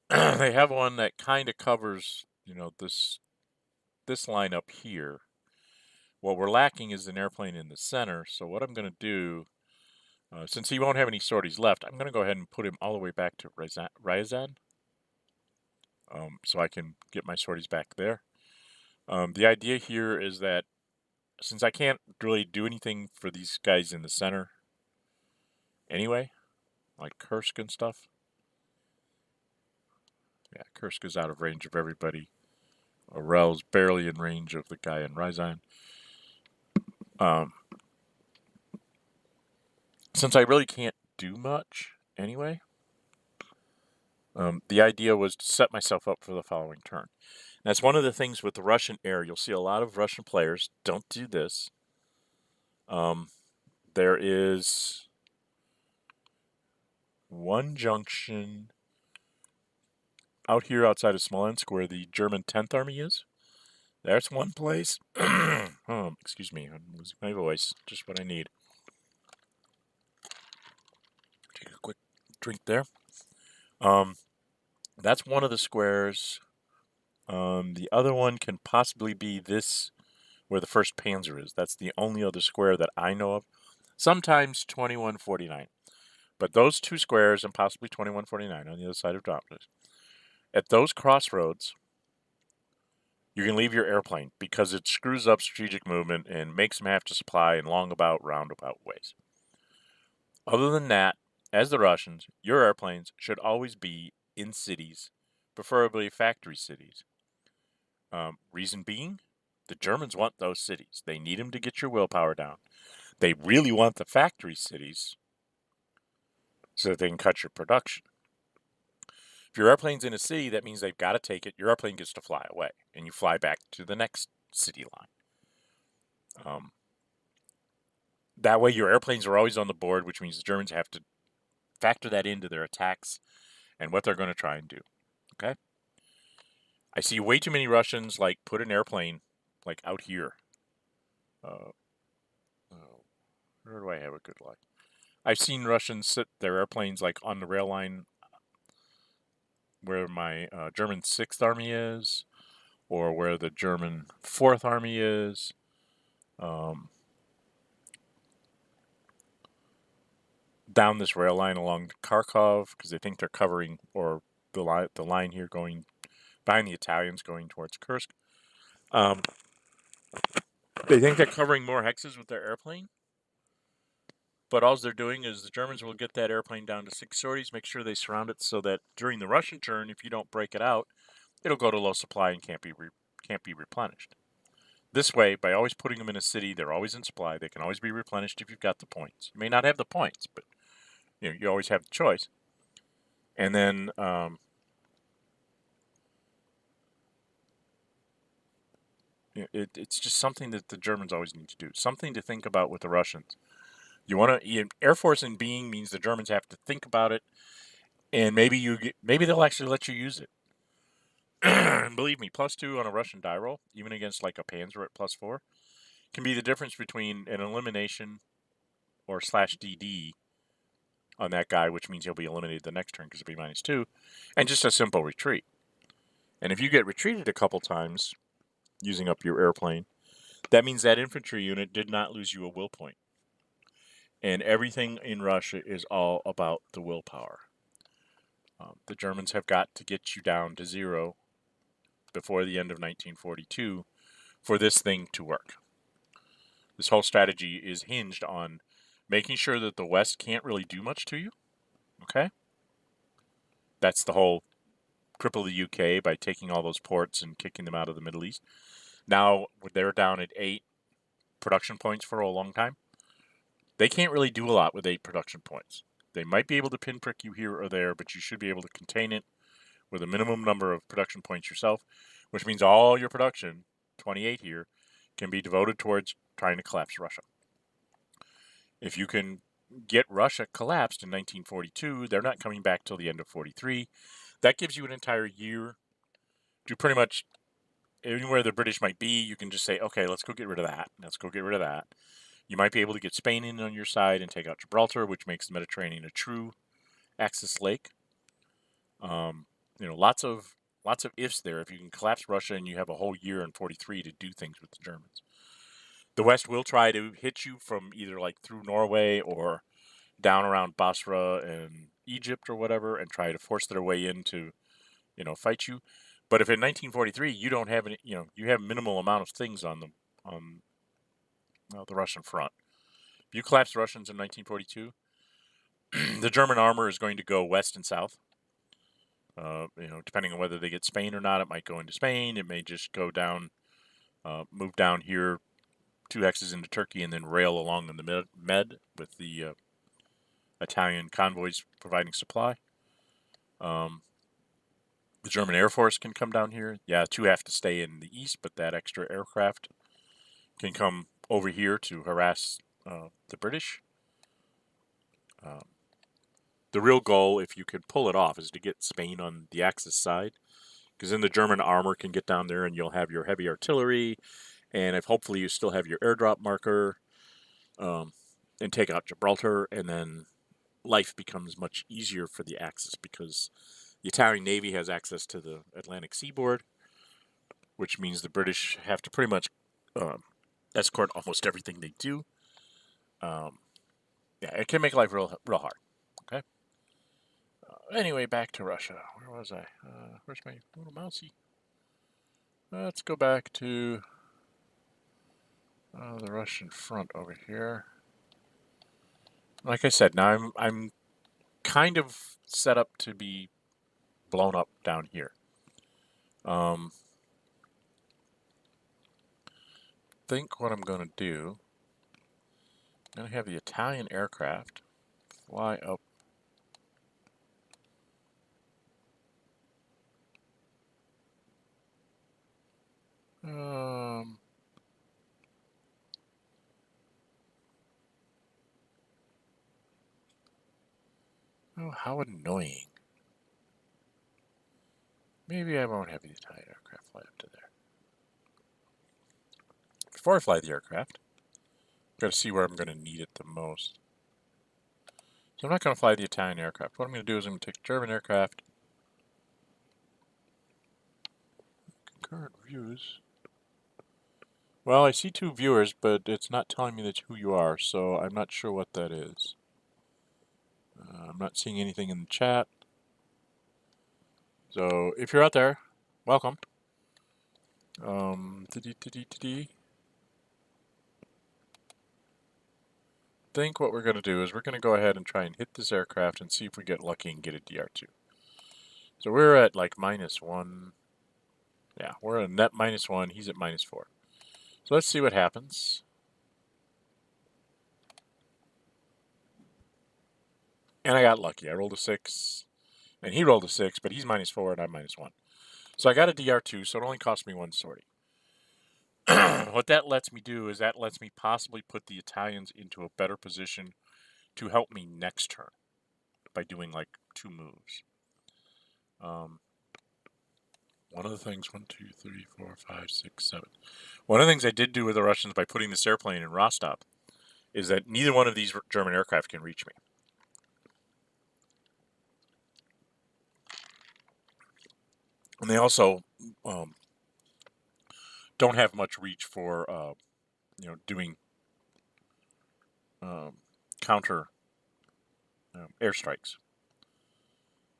They have one that kind of covers, this line up here. What we're lacking is an airplane in the center. So what I'm going to do, since he won't have any sorties left, I'm going to go ahead and put him all the way back to Ryazan. So I can get my sorties back there. The idea here is that since I can't really do anything for these guys in the center anyway, like Kursk and stuff. Yeah, Kursk is out of range of everybody. Orel's barely in range of the guy in Ryazan. Since I really can't do much anyway, the idea was to set myself up for the following turn. That's one of the things with the Russian air. You'll see a lot of Russian players don't do this. There is one junction out here outside of Smolensk where the German 10th Army is. That's one place. Excuse me, I'm losing my voice. Just what I need. Take a quick drink there. That's one of the squares. The other one can possibly be this, where the 1st Panzer is. That's the only other square that I know of. Sometimes 2149. But those 2 squares and possibly 2149 on the other side of Droplets. At those crossroads, you can leave your airplane because it screws up strategic movement and makes them have to supply in longabout, roundabout ways. Other than that, as the Russians, your airplanes should always be in cities, preferably factory cities. Reason being, the Germans want those cities. They need them to get your willpower down. They really want the factory cities so that they can cut your production. If your airplane's in a city, that means they've got to take it. Your airplane gets to fly away, and you fly back to the next city line. That way, your airplanes are always on the board, which means the Germans have to factor that into their attacks and what they're going to try and do. Okay? I see way too many Russians, like, put an airplane, like, out here. Where do I have a good line? I've seen Russians sit their airplanes, like, on the rail line where my German 6th Army is, or where the German 4th Army is. Down this rail line along Kharkov, because they think they're covering, or the line here going behind the Italians going towards Kursk. They think they're covering more hexes with their airplane, but all they're doing is the Germans will get that airplane down to 6 sorties, make sure they surround it so that during the Russian turn, if you don't break it out, it'll go to low supply and can't be replenished. This way, by always putting them in a city, they're always in supply. They can always be replenished if you've got the points. You may not have the points, but you always have the choice. And then it's just something that the Germans always need to do. Something to think about with the Russians. You want to Air Force in being means the Germans have to think about it, and maybe they'll actually let you use it. Believe me, +2 on a Russian die roll, even against like a Panzer at +4, can be the difference between an elimination or /DD on that guy, which means he'll be eliminated the next turn because it'll be -2, and just a simple retreat. And if you get retreated a couple times using up your airplane, that means that infantry unit did not lose you a will point. And everything in Russia is all about the willpower. The Germans have got to get you down to 0 before the end of 1942 for this thing to work. This whole strategy is hinged on making sure that the West can't really do much to you. Okay? That's the whole cripple the UK by taking all those ports and kicking them out of the Middle East. Now, they're down at 8 production points for a long time. They can't really do a lot with 8 production points. They might be able to pinprick you here or there, but you should be able to contain it with a minimum number of production points yourself, which means all your production, 28 here, can be devoted towards trying to collapse Russia. If you can get Russia collapsed in 1942, they're not coming back till the end of 43. That gives you an entire year to pretty much anywhere the British might be. You can just say, okay, let's go get rid of that. Let's go get rid of that. You might be able to get Spain in on your side and take out Gibraltar, which makes the Mediterranean a true Axis lake. Lots of ifs there. If you can collapse Russia and you have a whole year in 43 to do things with the Germans. The West will try to hit you from either like through Norway or down around Basra and Egypt or whatever, and try to force their way in to, fight you. But if in 1943 you don't have any, you have minimal amount of things on the Russian front. If you collapse the Russians in 1942, the German armor is going to go west and south. Depending on whether they get Spain or not, it might go into Spain. It may just go down, move down here 2 hexes into Turkey and then rail along in the Med with the Italian convoys providing supply. The German Air Force can come down here. Yeah, 2 have to stay in the east, but that extra aircraft can come over here to harass the British. The real goal, if you can pull it off, is to get Spain on the Axis side, because then the German armor can get down there and you'll have your heavy artillery, and if hopefully you still have your airdrop marker, and take out Gibraltar, and then life becomes much easier for the Axis because the Italian Navy has access to the Atlantic seaboard, which means the British have to pretty much escort almost everything they do. Yeah, it can make life real hard. Okay. Anyway, back to Russia. Where was I? Where's my little mousey? Let's go back to the Russian front over here. Like I said, now I'm kind of set up to be blown up down here. Think what I'm going to do. I'm going to have the Italian aircraft fly up. Oh, how annoying. Maybe I won't have the Italian aircraft fly up to there. Before I fly the aircraft, I've got to see where I'm going to need it the most. So I'm not going to fly the Italian aircraft. What I'm going to do is I'm going to take German aircraft. Concurrent views. Well, I see 2 viewers, but it's not telling me that's who you are, so I'm not sure what that is. I'm not seeing anything in the chat. So if you're out there, welcome. Think what we're going to do is we're going to go ahead and try and hit this aircraft and see if we get lucky and get a DR2. So we're at like -1. Yeah, we're at a net -1. He's at -4. So let's see what happens. And I got lucky. I rolled a 6, and he rolled a 6, but he's -4 and I'm -1. So I got a DR2, so it only cost me 1 sortie. What that lets me do is that lets me possibly put the Italians into a better position to help me next turn by doing like 2 moves. One of the things, 1, 2, 3, 4, 5, 6, 7. One of the things I did do with the Russians by putting this airplane in Rostov is that neither one of these German aircraft can reach me. And they also don't have much reach for, doing counter airstrikes.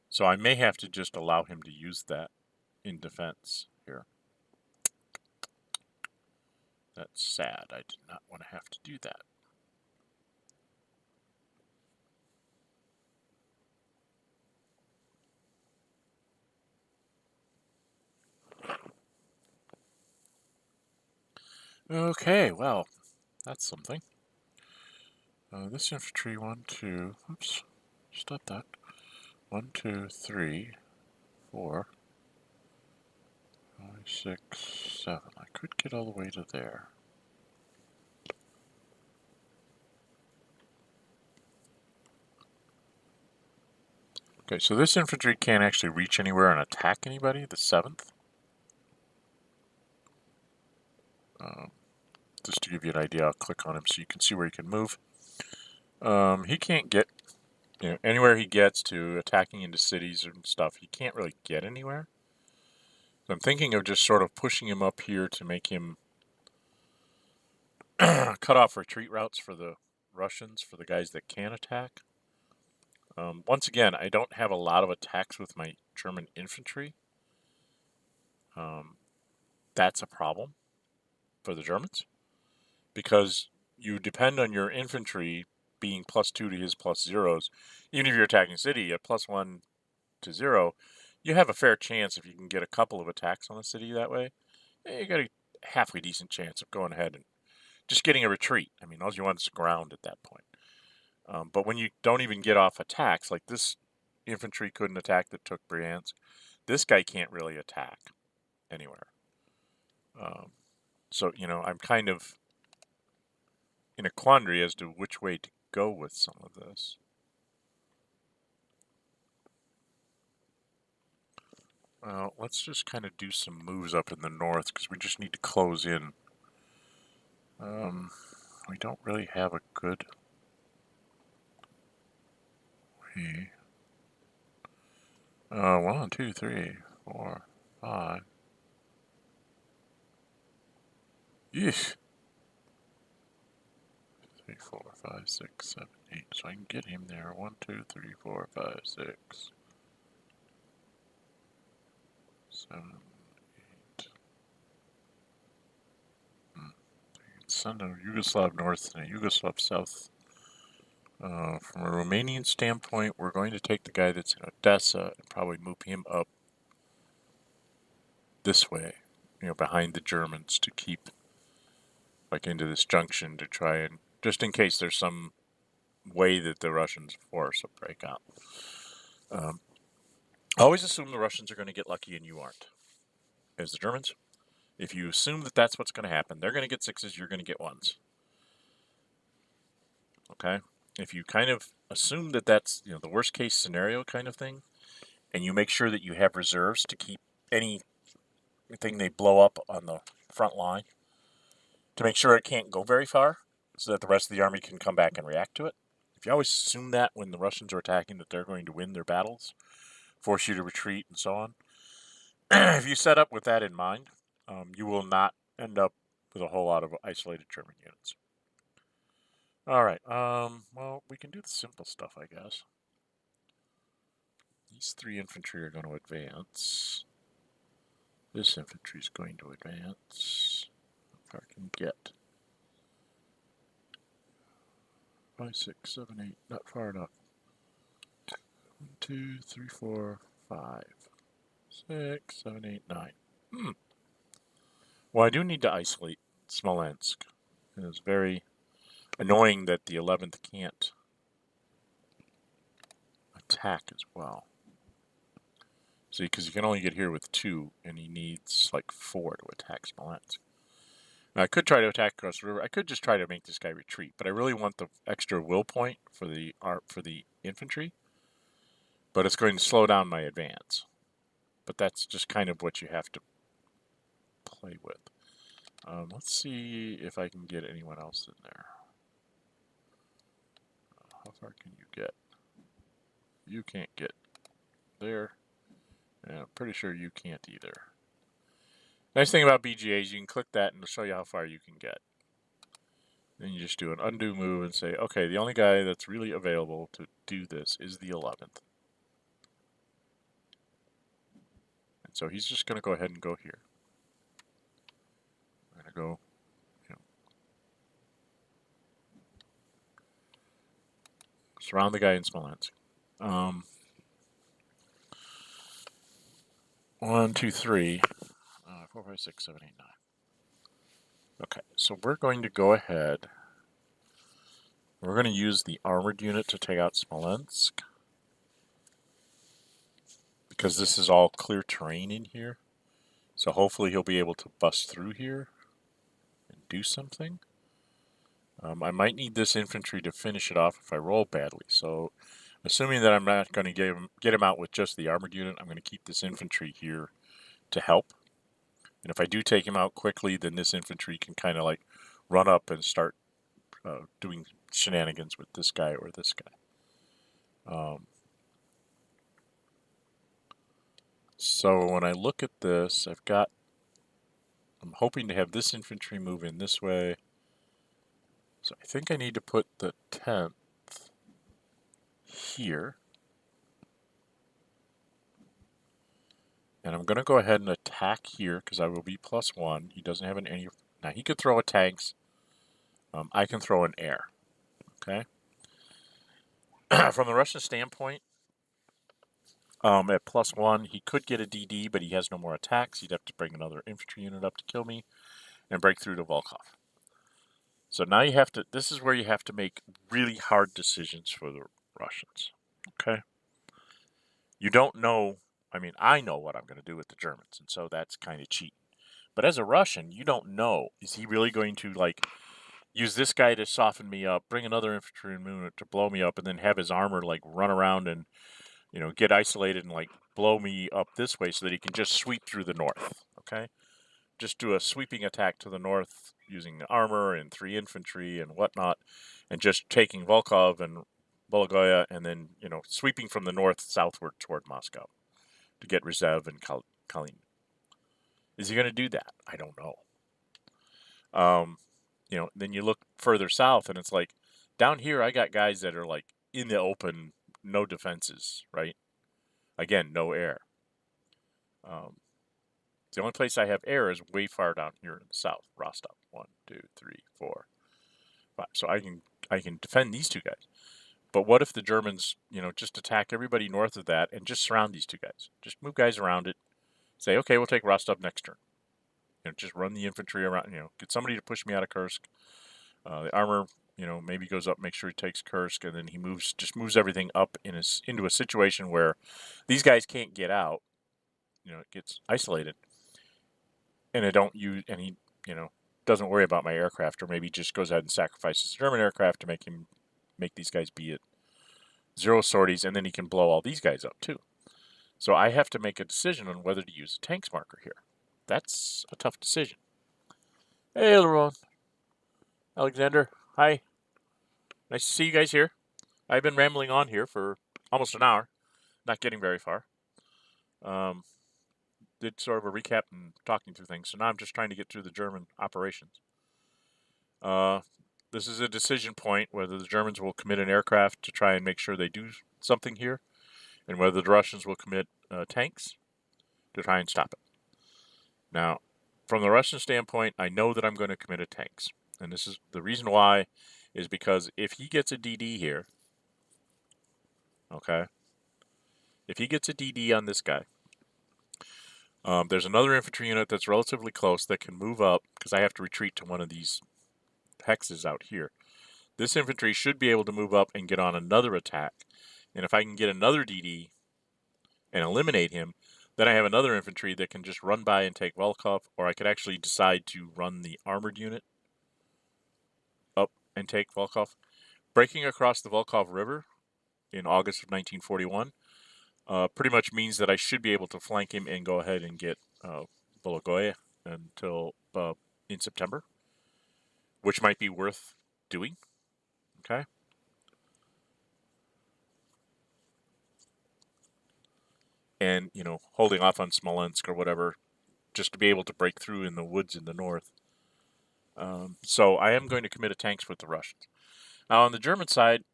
So I may have to just allow him to use that in defense here. That's sad. I did not want to have to do that. Okay, well, that's something. This infantry, 1, 2, oops, stop that. 1, 2, 3, 4, 5, 6, 7. I could get all the way to there. Okay, so this infantry can't actually reach anywhere and attack anybody, the 7th. Just to give you an idea, I'll click on him so you can see where he can move. He can't get, anywhere he gets to attacking into cities and stuff, he can't really get anywhere. So I'm thinking of just sort of pushing him up here to make him cut off retreat routes for the Russians, for the guys that can attack. Once again, I don't have a lot of attacks with my German infantry. That's a problem for the Germans, because you depend on your infantry being +2 to his +0s. Even if you're attacking city at +1 to 0, you have a fair chance if you can get a couple of attacks on a city that way. You got a halfway decent chance of going ahead and just getting a retreat. I mean, all you want is ground at that point. But when you don't even get off attacks, like this infantry couldn't attack that took Bryansk. This guy can't really attack anywhere. So, you know, I'm kind of in a quandary as to which way to go with some of this. Well, let's just kind of do some moves up in the north because we just need to close in. We don't really have a good way. 1, 2, 3, 4, 5. Yeesh. 3, 4, 5, 6, 7, 8. So I can get him there. 1, 2, 3, 4, 5, 6, 7, 8. Send a Yugoslav north and a Yugoslav south. From a Romanian standpoint, we're going to take the guy that's in Odessa and probably move him up this way, you know, behind the Germans to keep like into this junction to try and, just in case there's some way that the Russians force a break out. Always assume the Russians are going to get lucky and you aren't. As the Germans, if you assume that that's what's going to happen, they're going to get 6s, you're going to get 1s. Okay? If you kind of assume that that's, you know, the worst case scenario kind of thing, and you make sure that you have reserves to keep anything they blow up on the front line, to make sure it can't go very far, so that the rest of the army can come back and react to it. If you always assume that when the Russians are attacking that they're going to win their battles, force you to retreat and so on, if you set up with that in mind, you will not end up with a whole lot of isolated German units. All right, well, we can do the simple stuff, I guess. These 3 infantry are going to advance. This infantry is going to advance. How far can you get? 5, 6, 7, 8, not far enough. 1, 2, 3, 4, 5, 6, 7, 8, 9. Well, I do need to isolate Smolensk. It's very annoying that the 11th can't attack as well. See, because you can only get here with 2, and he needs like 4 to attack Smolensk. Now, I could try to attack across the river. I could just try to make this guy retreat, but I really want the extra will point for the infantry. But it's going to slow down my advance. But that's just kind of what you have to play with. Let's see if I can get anyone else in there. How far can you get? You can't get there. And I'm pretty sure you can't either. Nice thing about BGA is you can click that and it'll show you how far you can get. Then you just do an undo move and say, okay, the only guy that's really available to do this is the 11th. And so he's just going to go ahead and go here. I'm going to go, you know, surround the guy in Smolensk. 1, 2, 3, 4, 5, 6, 7, 8, 9. Okay, so we're going to go ahead. We're going to use the armored unit to take out Smolensk, because this is all clear terrain in here. So hopefully he'll be able to bust through here and do something. I might need this infantry to finish it off if I roll badly. So assuming that I'm not going to get him out with just the armored unit, I'm going to keep this infantry here to help. And if I do take him out quickly, then this infantry can kind of like run up and start doing shenanigans with this guy or this guy. So when I look at this, I'm hoping to have this infantry move in this way. So I think I need to put the 10th here. And I'm going to go ahead and attack here because I will be +1. He doesn't have any. Now he could throw a tanks. I can throw an air. Okay. From the Russian standpoint, at +1, he could get a DD, but he has no more attacks. He'd have to bring another infantry unit up to kill me and break through to Volkov. So now you have to. This is where you have to make really hard decisions for the Russians. Okay. You don't know I mean, I know what I'm going to do with the Germans, and so that's kind of cheating. But as a Russian, you don't know. Is he really going to, like, use this guy to soften me up, bring another infantry unit to blow me up, and then have his armor, like, run around and, you know, get isolated and, like, blow me up this way so that he can just sweep through the north, okay? Just do a sweeping attack to the north using armor and 3 infantry and whatnot, and just taking Volkov and Bologoye and then, you know, sweeping from the north southward toward Moscow to get Rizev and Kalin. Is he going to do that? I don't know. You know, then you look further south and it's like, down here I got guys that are like in the open, no defenses, right? Again, no air. The only place I have air is way far down here in the south, Rostov. 1, 2, 3, 4, 5. So I can defend these 2 guys. But what if the Germans, you know, just attack everybody north of that and just surround these 2 guys? Just move guys around it. Say, okay, we'll take Rostov next turn. You know, just run the infantry around. You know, get somebody to push me out of Kursk. The armor, you know, maybe goes up, make sure he takes Kursk, and then he just moves everything up into a situation where these guys can't get out. You know, it gets isolated, and he, you know, doesn't worry about my aircraft, or maybe just goes ahead and sacrifices the German aircraft to make these guys be at 0 sorties, and then he can blow all these guys up too. So I have to make a decision on whether to use a tanks marker here. That's a tough decision. Hey, Laurent. Alexander, hi. Nice to see you guys here. I've been rambling on here for almost an hour, not getting very far. Did sort of a recap and talking through things, so now I'm just trying to get through the German operations. This is a decision point whether the Germans will commit an aircraft to try and make sure they do something here, and whether the Russians will commit tanks to try and stop it. Now, from the Russian standpoint, I know that I'm going to commit a tanks. And this is the reason why is because if he gets a DD here, okay, if he gets a DD on this guy, there's another infantry unit that's relatively close that can move up because I have to retreat to one of these hexes out here. This infantry should be able to move up and get on another attack. And if I can get another DD and eliminate him, then I have another infantry that can just run by and take Volkov, or I could actually decide to run the armored unit up and take Volkov. Breaking across the Volkov River in August of 1941 pretty much means that I should be able to flank him and go ahead and get Bologoye until in September, which might be worth doing. Okay. And, you know, holding off on Smolensk or whatever, just to be able to break through in the woods in the north. So I am going to commit a tanks with the Russians. Now, on the German side,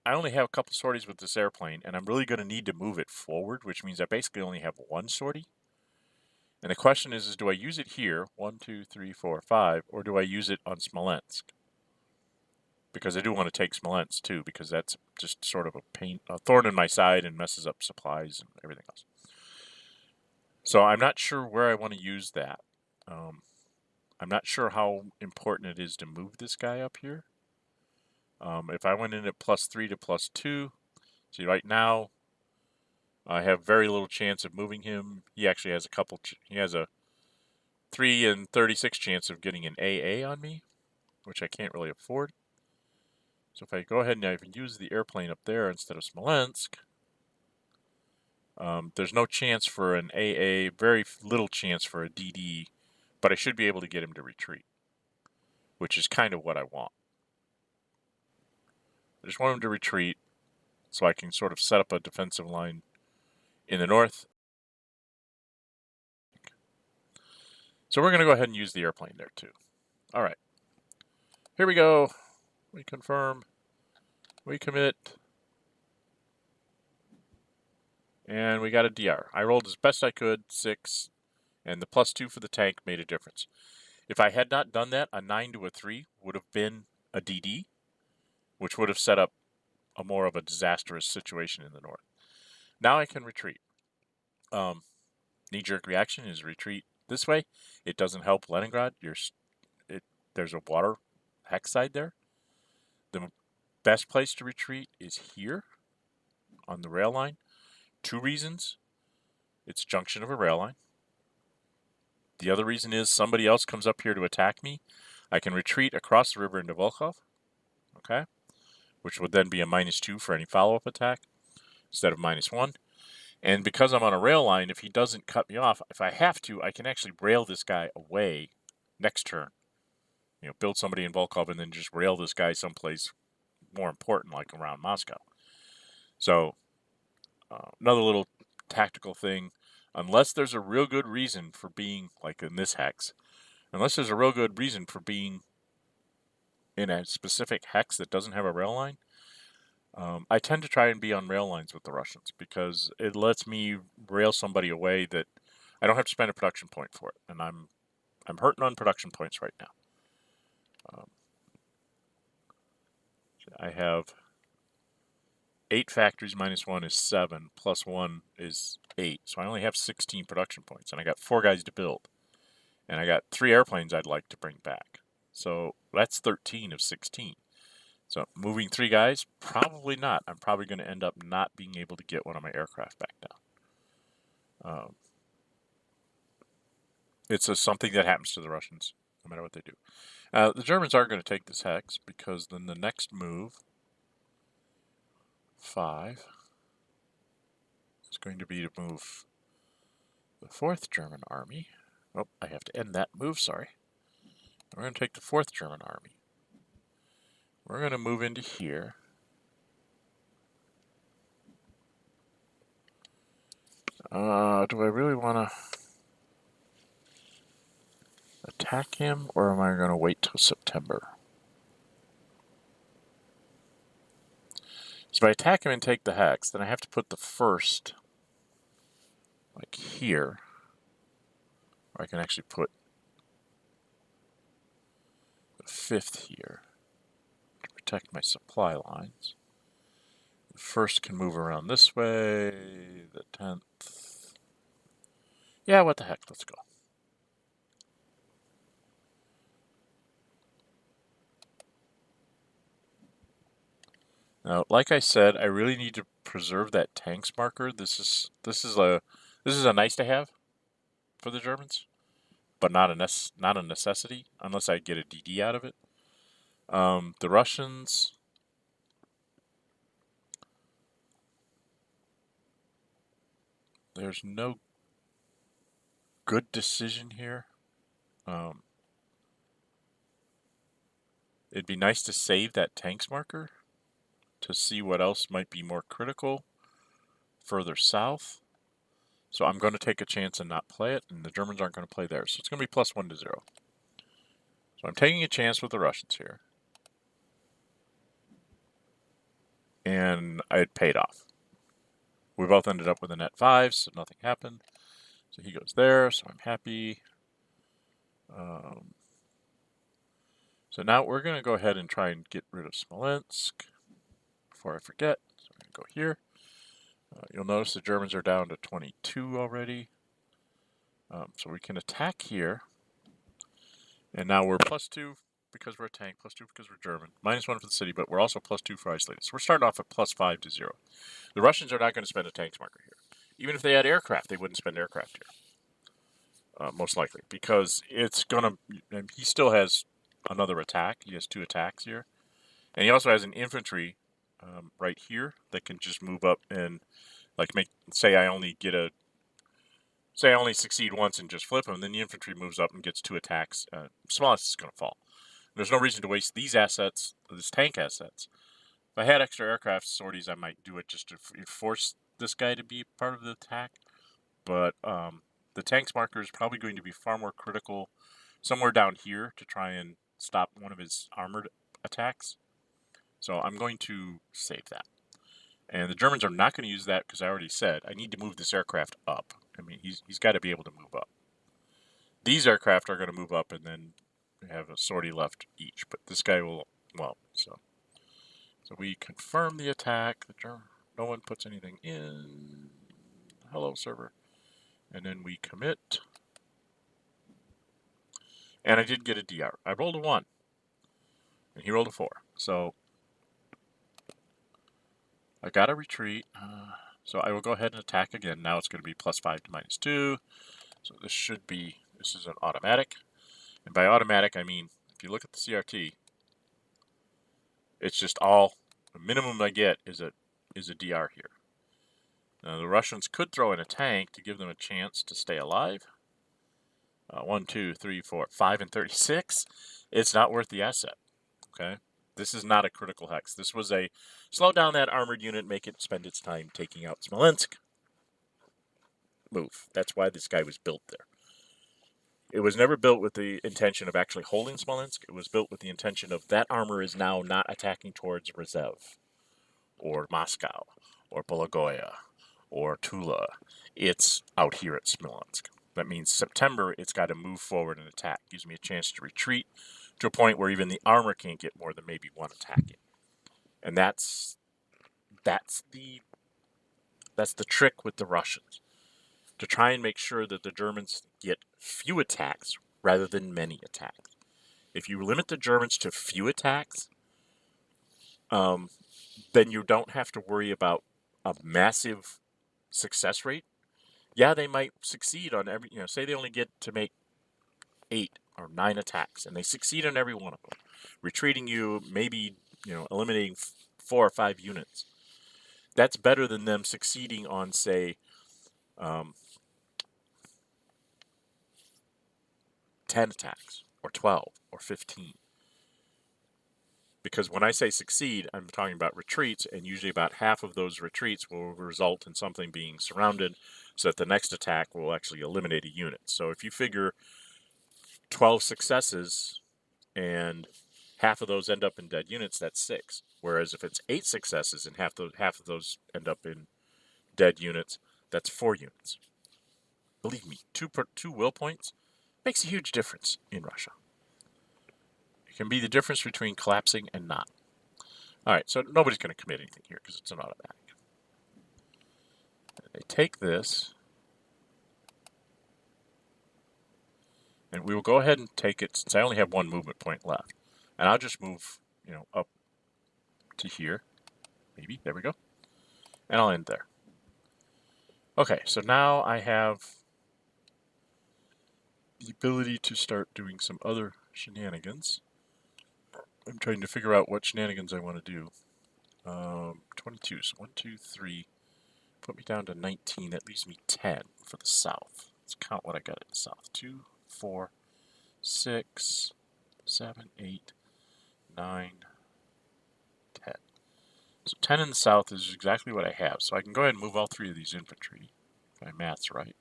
I only have a couple sorties with this airplane, and I'm really going to need to move it forward, which means I basically only have 1 sortie. And the question is do I use it here, 1, 2, 3, 4, 5, or do I use it on Smolensk? Because I do want to take Smolensk too, because that's just sort of a thorn in my side and messes up supplies and everything else. So I'm not sure where I want to use that. I'm not sure how important it is to move this guy up here. If I went in at +3 to +2, see right now I have very little chance of moving him. He actually has he has a 3 in 36 chance of getting an AA on me, which I can't really afford. So if I go ahead and I use the airplane up there instead of Smolensk, there's no chance for an AA, very little chance for a DD, but I should be able to get him to retreat, which is kind of what I want. I just want him to retreat so I can sort of set up a defensive line in the north. So we're going to go ahead and use the airplane there too. All right. Here we go. We confirm. We commit. And we got a DR. I rolled as best I could, 6, and the +2 for the tank made a difference. If I had not done that, a 9 to a 3 would have been a DD, which would have set up a more of a disastrous situation in the north. Now I can retreat. Knee-jerk reaction is retreat this way. It doesn't help Leningrad. There's a water hex side there. The best place to retreat is here on the rail line. 2 reasons. It's junction of a rail line. The other reason is somebody else comes up here to attack me. I can retreat across the river into Volkhov, okay, which would then be a -2 for any follow-up attack instead of -1. And because I'm on a rail line, if he doesn't cut me off, if I have to, I can actually rail this guy away next turn. You know, build somebody in Volkhov and then just rail this guy someplace more important, like around Moscow. So another little tactical thing, unless there's a real good reason for being, like in this hex, unless there's a real good reason for being in a specific hex that doesn't have a rail line, I tend to try and be on rail lines with the Russians because it lets me rail somebody away that I don't have to spend a production point for it, and I'm hurting on production points right now. I have 8 factories -1 is 7, +1 is 8, so I only have 16 production points, and I got 4 guys to build, and I got 3 airplanes I'd like to bring back. So that's 13 of 16. So moving 3 guys, probably not. I'm probably going to end up not being able to get one of my aircraft back down. It's something that happens to the Russians, no matter what they do. The Germans aren't going to take this hex because then the next move, 5, is going to be to move the 4th German Army. Oh, I have to end that move, sorry. We're going to take the 4th German Army. We're going to move into here. Do I really want to attack him, or am I going to wait till September? So if I attack him and take the hex, then I have to put the 1st, like here, or I can actually put the 5th here to protect my supply lines. The 1st can move around this way, the 10th. Yeah, what the heck, let's go. Now, like I said, I really need to preserve that tanks marker. This is a nice to have for the Germans, but not a necessity unless I get a DD out of it. The Russians, there's no good decision here. It'd be nice to save that tanks marker to see what else might be more critical further south. So I'm going to take a chance and not play it, and the Germans aren't going to play theirs. So it's going to be +1 to 0. So I'm taking a chance with the Russians here. And it paid off. We both ended up with a net 5, so nothing happened. So he goes there, so I'm happy. So now we're going to go ahead and try and get rid of Smolensk before I forget. So I'm going to go here. You'll notice the Germans are down to 22 already. So we can attack here. And now we're +2 because we're a tank, +2 because we're German, -1 for the city, but we're also +2 for isolated. So we're starting off at +5 to 0. The Russians are not going to spend a tanks marker here. Even if they had aircraft, they wouldn't spend aircraft here. Most likely, because it's going to... He still has another attack. He has 2 attacks here. And he also has an infantry right here that can just move up and, like, say I only succeed once and just flip him, then the infantry moves up and gets 2 attacks. Smolensk is going to fall. There's no reason to waste these assets, these tank assets. If I had extra aircraft sorties, I might do it just to force this guy to be part of the attack. But the tanks marker is probably going to be far more critical somewhere down here to try and stop one of his armored attacks. So I'm going to save that. And the Germans are not going to use that because I already said I need to move this aircraft up. I mean, he's got to be able to move up. These aircraft are going to move up and then have a sortie left each. But this guy will, well, so we confirm the attack. No one puts anything in. Hello, server. And then we commit. And I did get a DR. I rolled a 1. And he rolled a 4. So I got to retreat. So I will go ahead and attack again. Now it's going to be +5 to -2. So this is an automatic. And by automatic, I mean, if you look at the CRT, it's just the minimum I get is a DR here. Now the Russians could throw in a tank to give them a chance to stay alive. 1, 2, 3, 4, 5, and 36. It's not worth the asset. Okay, this is not a critical hex. This was a slow down that armored unit, make it spend its time taking out Smolensk move. That's why this guy was built there. It was never built with the intention of actually holding Smolensk. It was built with the intention of that armor is now not attacking towards Rezev or Moscow or Bologoya or Tula. It's out here at Smolensk. That means September, it's got to move forward and attack. Gives me a chance to retreat to a point where even the armor can't get more than maybe one attack in. And that's the trick with the Russians, to try and make sure that the Germans get few attacks rather than many attacks. If you limit the Germans to few attacks, then you don't have to worry about a massive success rate. Yeah, they might succeed on every, say they only get to make 8 or 9 attacks, and they succeed on every one of them, retreating you, maybe, eliminating 4 or 5 units. That's better than them succeeding on, say, 10 attacks, or 12, or 15. Because when I say succeed, I'm talking about retreats, and usually about half of those retreats will result in something being surrounded, so that the next attack will actually eliminate a unit. So if you figure 12 successes and half of those end up in dead units, that's 6. Whereas if it's 8 successes and half of those end up in dead units, that's 4 units. Believe me, 2 will points makes a huge difference in Russia. It can be the difference between collapsing and not. All right, so nobody's going to commit anything here because it's an automatic. They take this, and we will go ahead and take it since I only have 1 movement point left. And I'll just move, up to here. Maybe, there we go. And I'll end there. Okay, so now I have the ability to start doing some other shenanigans. I'm trying to figure out what shenanigans I want to do. 22, so 1, 2, 3. Put me down to 19. That leaves me 10 for the south. Let's count what I got in the south. 2, 4, 6, 7, 8, 9, 10. So 10 in the south is exactly what I have. So I can go ahead and move all 3 of these infantry, if my math's right.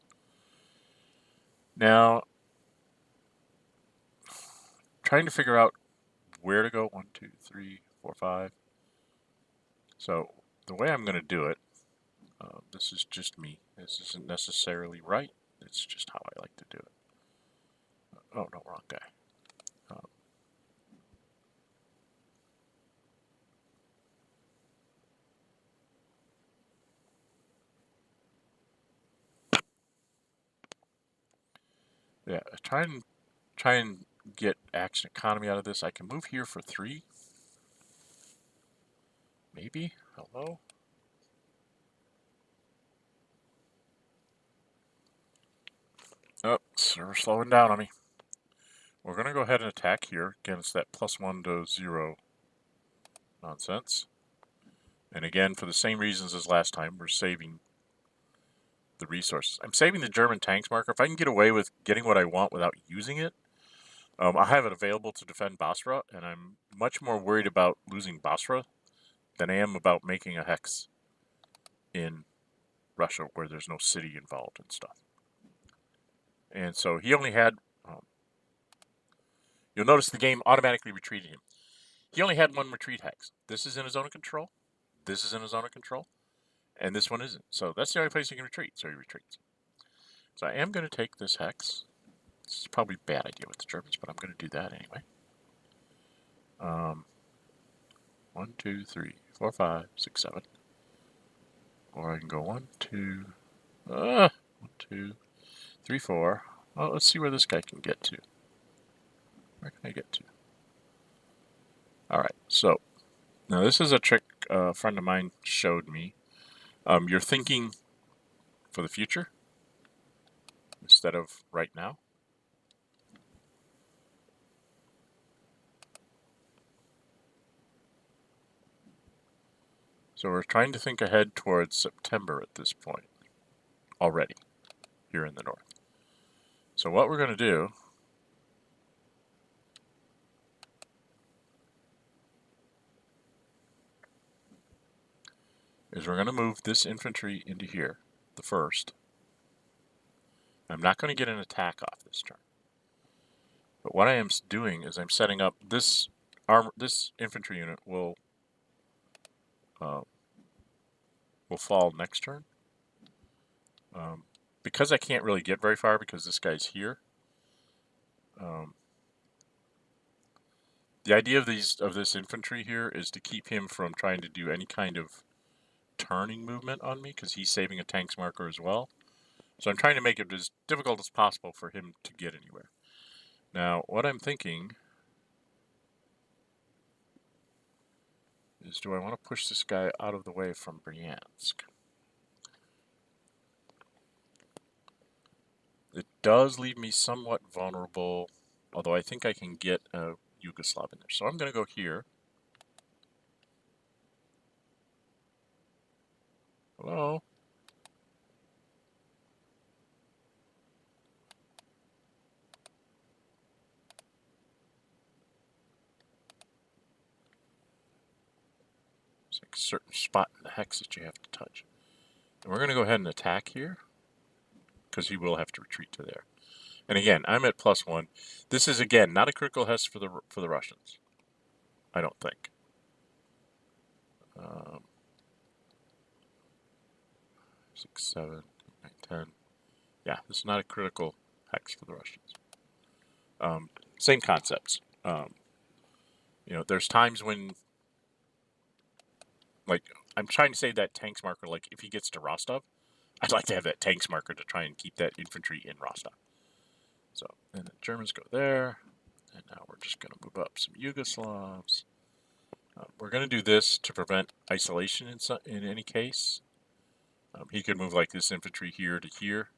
Now, trying to figure out where to go. 1, 2, 3, 4, 5. So the way I'm going to do it, this is just me. This isn't necessarily right. It's just how I like to do it. Oh, no, wrong guy. Yeah, try and get action economy out of this. I can move here for 3. Maybe. Hello. Oh, server's slowing down on me. We're going to go ahead and attack here against that +1 to 0 nonsense. And again, for the same reasons as last time, we're saving the resources. I'm saving the German tanks marker. If I can get away with getting what I want without using it, I have it available to defend Basra, and I'm much more worried about losing Basra than I am about making a hex in Russia where there's no city involved and stuff. And so he only had, you'll notice the game automatically retreated him. He only had 1 retreat hex. This is in his zone of control. This is in his zone of control. And this one isn't. So that's the only place he can retreat. So he retreats. So I am going to take this hex. This is probably a bad idea with the Germans, but I'm going to do that anyway. 1, 2, 3, 4, 5, 6, 7. Or I can go 1, 2, 1, 2, 3, 4. Well, let's see where this guy can get to. Where can I get to? Alright, so now this is a trick a friend of mine showed me. You're thinking for the future instead of right now. So we're trying to think ahead towards September at this point already here in the north. So what we're going to do is we're going to move this infantry into here, the first. I'm not going to get an attack off this turn. But what I am doing is I'm setting up this infantry unit will fall next turn. Because I can't really get very far because this guy's here. The idea of this infantry here is to keep him from trying to do any kind of turning movement on me because he's saving a tanks marker as well. So I'm trying to make it as difficult as possible for him to get anywhere. Now, what I'm thinking is, do I want to push this guy out of the way from Bryansk? It does leave me somewhat vulnerable, although I think I can get a Yugoslav in there. So I'm going to go here. Hello? It's like a certain spot in the hex that you have to touch. And we're going to go ahead and attack here, because he will have to retreat to there. And again, I'm at +1. This is, again, not a critical Hess for the Russians. I don't think. 6, 7, 8, 9, 10. Yeah, this is not a critical hex for the Russians. Same concepts. You know, there's times when, like, I'm trying to save that tanks marker. Like, if he gets to Rostov, I'd like to have that tanks marker to try and keep that infantry in Rostov. So, and the Germans go there. And now we're just going to move up some Yugoslavs. We're going to do this to prevent isolation in any case. He could move like this infantry here to here.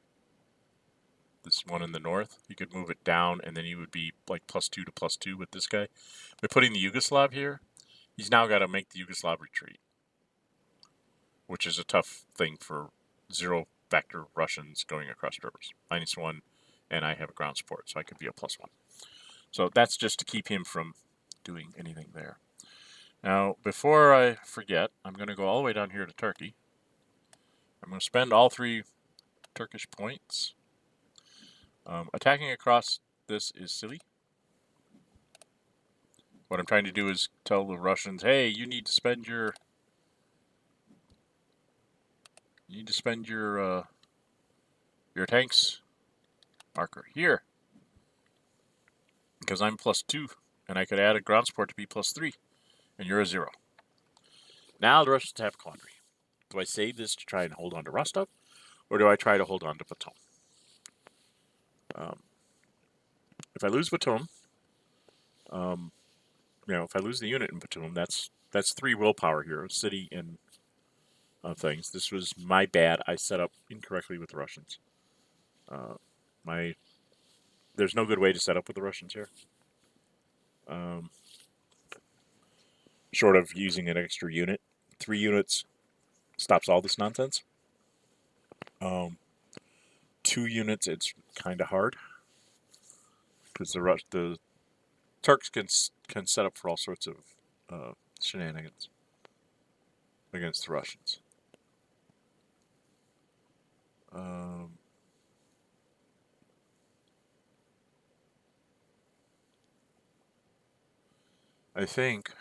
This one in the north. He could move it down, and then he would be like +2 to +2 with this guy. By putting the Yugoslav here, he's now got to make the Yugoslav retreat, which is a tough thing for zero vector Russians going across rivers. -1, and I have a ground support, so I could be a +1. So that's just to keep him from doing anything there. Now, before I forget, I'm going to go all the way down here to Turkey. I'm going to spend all 3 Turkish points. Attacking across this is silly. What I'm trying to do is tell the Russians, hey, you need to spend your tanks marker here, because I'm +2, and I could add a ground support to be +3, and you're a 0. Now the Russians have a quandary. Do I save this to try and hold on to Rostov, or do I try to hold on to Batum? If I lose Batum, you know, if I lose the unit in Batum, that's 3 willpower here, a city and things. This was my bad. I set up incorrectly with the Russians. There's no good way to set up with the Russians here. Short of using an extra unit. 3 units stops all this nonsense. 2 units, it's kind of hard, because the Turks can set up for all sorts of shenanigans against the Russians. I think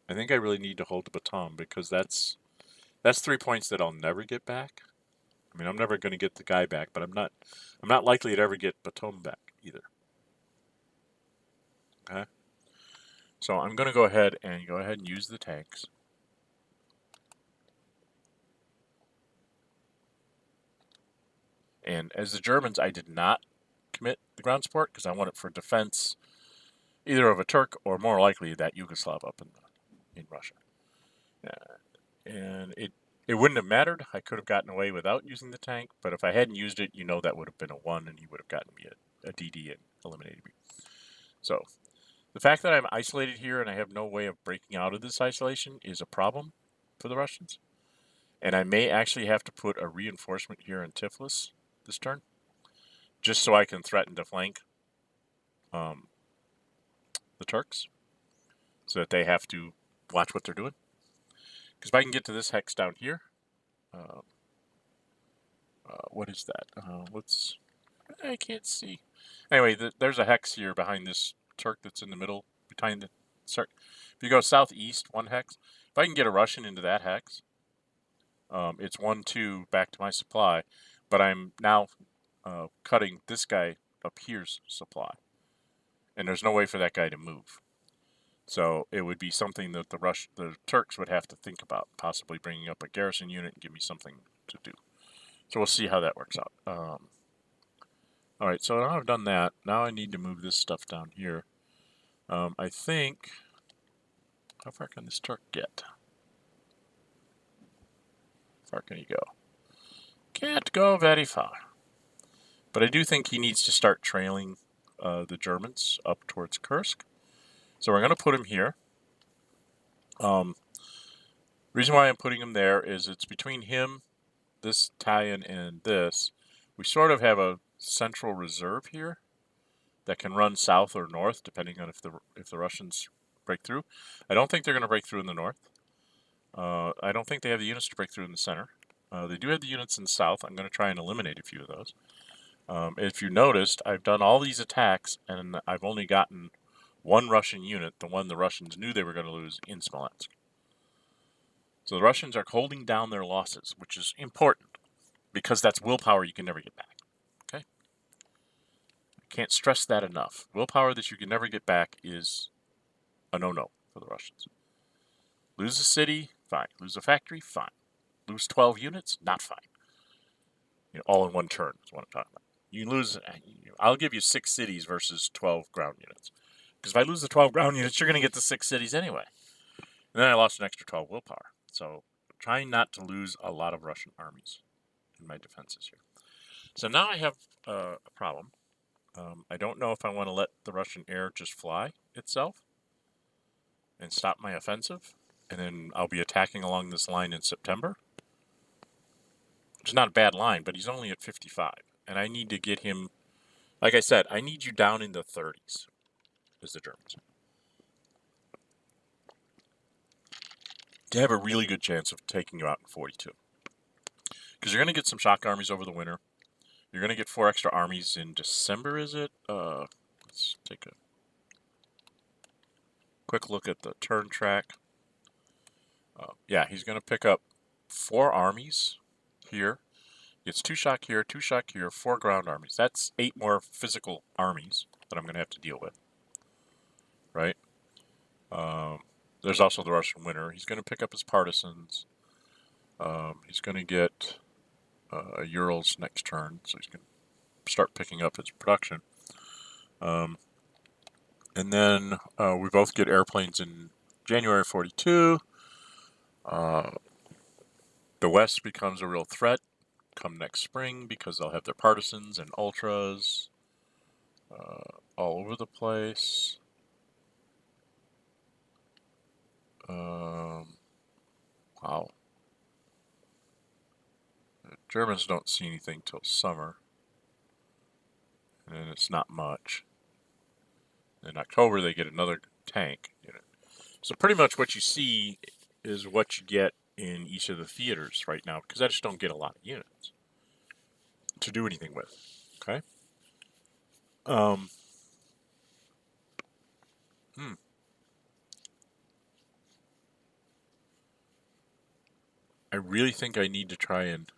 I really need to hold the Batum, because that's 3 points that I'll never get back. I mean, I'm never going to get the guy back, but I'm not likely to ever get Batum back either. Okay? So I'm going to go ahead and use the tanks. And as the Germans, I did not commit the ground support because I want it for defense, either of a Turk or more likely that Yugoslav up in Russia. And It wouldn't have mattered. I could have gotten away without using the tank, but if I hadn't used it, that would have been a 1, and he would have gotten me a DD and eliminated me. So the fact that I'm isolated here and I have no way of breaking out of this isolation is a problem for the Russians. And I may actually have to put a reinforcement here in Tiflis this turn, just so I can threaten to flank the Turks, so that they have to watch what they're doing. Because if I can get to this hex down here, what is that? I can't see. Anyway, there's a hex here behind this Turk that's in the middle, behind the Turk. If you go southeast, 1 hex. If I can get a Russian into that hex, it's 1-2 back to my supply, but I'm now cutting this guy up here's supply, and there's no way for that guy to move. So it would be something that the Turks would have to think about, possibly bringing up a garrison unit and give me something to do. So we'll see how that works out. All right, so now I've done that. Now I need to move this stuff down here. I think, how far can this Turk get? How far can he go? Can't go very far. But I do think he needs to start trailing the Germans up towards Kursk. So we're going to put him here. Reason why I'm putting him there is it's between him, this Italian, and this. We sort of have a central reserve here that can run south or north, depending on if the Russians break through. I don't think they're going to break through in the north. I don't think they have the units to break through in the center. They do have the units in the south. I'm going to try and eliminate a few of those. If you noticed, I've done all these attacks, and I've only gotten 1 Russian unit, the one the Russians knew they were going to lose, in Smolensk. So the Russians are holding down their losses, which is important, because that's willpower you can never get back. Okay? I can't stress that enough. Willpower that you can never get back is a no-no for the Russians. Lose a city, fine. Lose a factory, fine. Lose 12 units, not fine. All in one turn is what I'm talking about. You lose, I'll give you 6 cities versus 12 ground units. Because if I lose the 12 ground units, you're going to get the 6 cities anyway. And then I lost an extra 12 willpower. So trying not to lose a lot of Russian armies in my defenses here. So now I have a problem. I don't know if I want to let the Russian air just fly itself and stop my offensive. And then I'll be attacking along this line in September. It's not a bad line, but he's only at 55. And I need to get him, like I said, I need you down in the 30s, as the Germans, to have a really good chance of taking you out in 42. Because you're going to get some shock armies over the winter. You're going to get 4 extra armies in December, is it? Let's take a quick look at the turn track. Yeah, he's going to pick up 4 armies here. Gets 2 shock here, 2 shock here, 4 ground armies. That's 8 more physical armies that I'm going to have to deal with. Right? There's also the Russian winter. He's going to pick up his partisans. He's going to get Urals next turn, so he's going to start picking up his production. And then we both get airplanes in January 42. The West becomes a real threat come next spring because they'll have their partisans and ultras all over the place. Wow. The Germans don't see anything till summer. And then it's not much. In October, they get another tank unit. So pretty much what you see is what you get in each of the theaters right now, because I just don't get a lot of units to do anything with. Okay? I really think I need to try and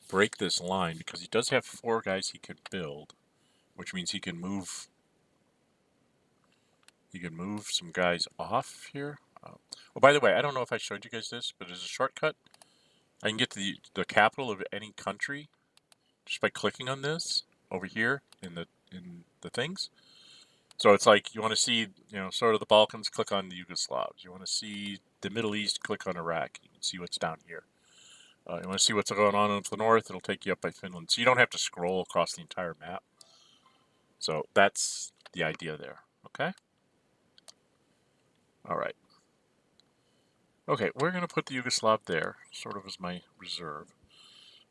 break this line, because he does have 4 guys he could build, which means he can move some guys off here. Oh, by the way, I don't know if I showed you guys this, but as a shortcut, I can get to the capital of any country just by clicking on this over here in the things. So it's like you want to see, sort of the Balkans, click on the Yugoslavs. You want to see the Middle East, click on Iraq. You can see what's down here. You want to see what's going on in the north, it'll take you up by Finland. So you don't have to scroll across the entire map. So that's the idea there, okay? All right. Okay, we're going to put the Yugoslav there, sort of as my reserve.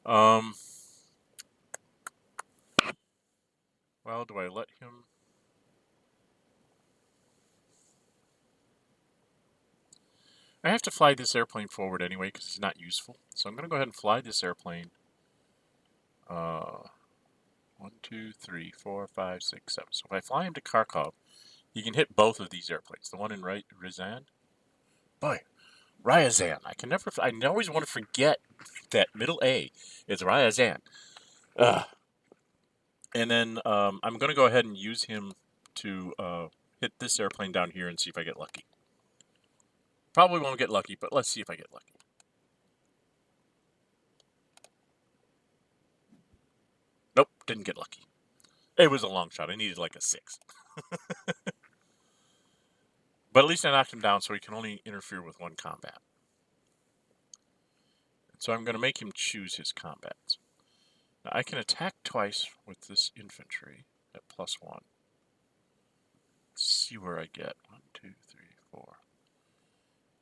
Well, do I let him? I have to fly this airplane forward anyway because it's not useful. So I'm going to go ahead and fly this airplane. 1, 2, 3, 4, 5, 6, 7. So if I fly him to Kharkov, he can hit both of these airplanes. The one in Ryazan. Boy, Ryazan. I always want to forget that middle A is Ryazan. And then I'm going to go ahead and use him to hit this airplane down here and see if I get lucky. Probably won't get lucky, but let's see if I get lucky. Nope, didn't get lucky. It was a long shot. I needed like a 6. But at least I knocked him down, so he can only interfere with one combat. So I'm going to make him choose his combats. Now I can attack twice with this infantry at +1. Let's see where I get. 1, 2, 3, 4.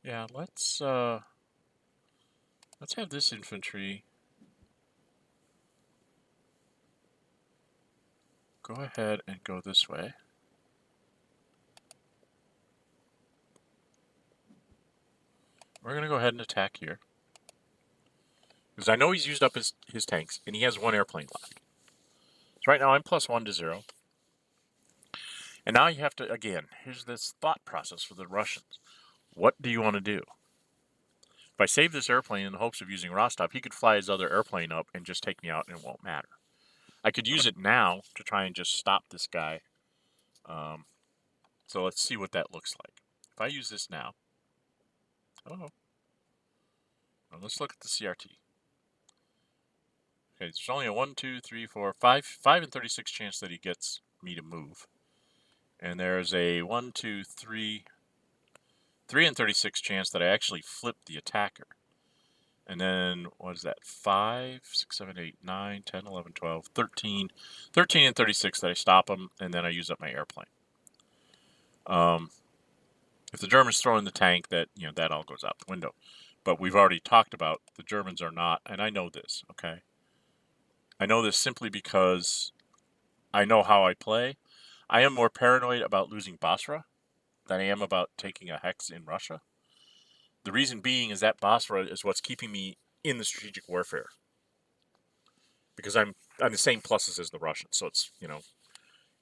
Yeah, let's have this infantry go ahead and go this way. We're going to go ahead and attack here. Because I know he's used up his tanks, and he has 1 airplane left. So right now I'm +1 to 0. And now you have to, again, here's this thought process for the Russians. What do you want to do? If I save this airplane in the hopes of using Rostov, he could fly his other airplane up and just take me out, and it won't matter. I could use it now to try and just stop this guy. So let's see what that looks like. If I use this now. Well, let's look at the CRT. Okay, there's only a 1, 2, 3, 4, 5 in 36 chance that he gets me to move. And there's a 1, 2, 3 in 36 chance that I actually flip the attacker. And then, what is that? 5, 6, 7, 8, 9, 10, 11, 12, 13. 13 in 36 that I stop him, and then I use up my airplane. If the Germans throw in the tank, that all goes out the window. But we've already talked about the Germans are not, and I know this, okay? I know this simply because I know how I play. I am more paranoid about losing Basra than I am about taking a hex in Russia. The reason being is that Basra is what's keeping me in the strategic warfare. Because I'm the same pluses as the Russians. So it's,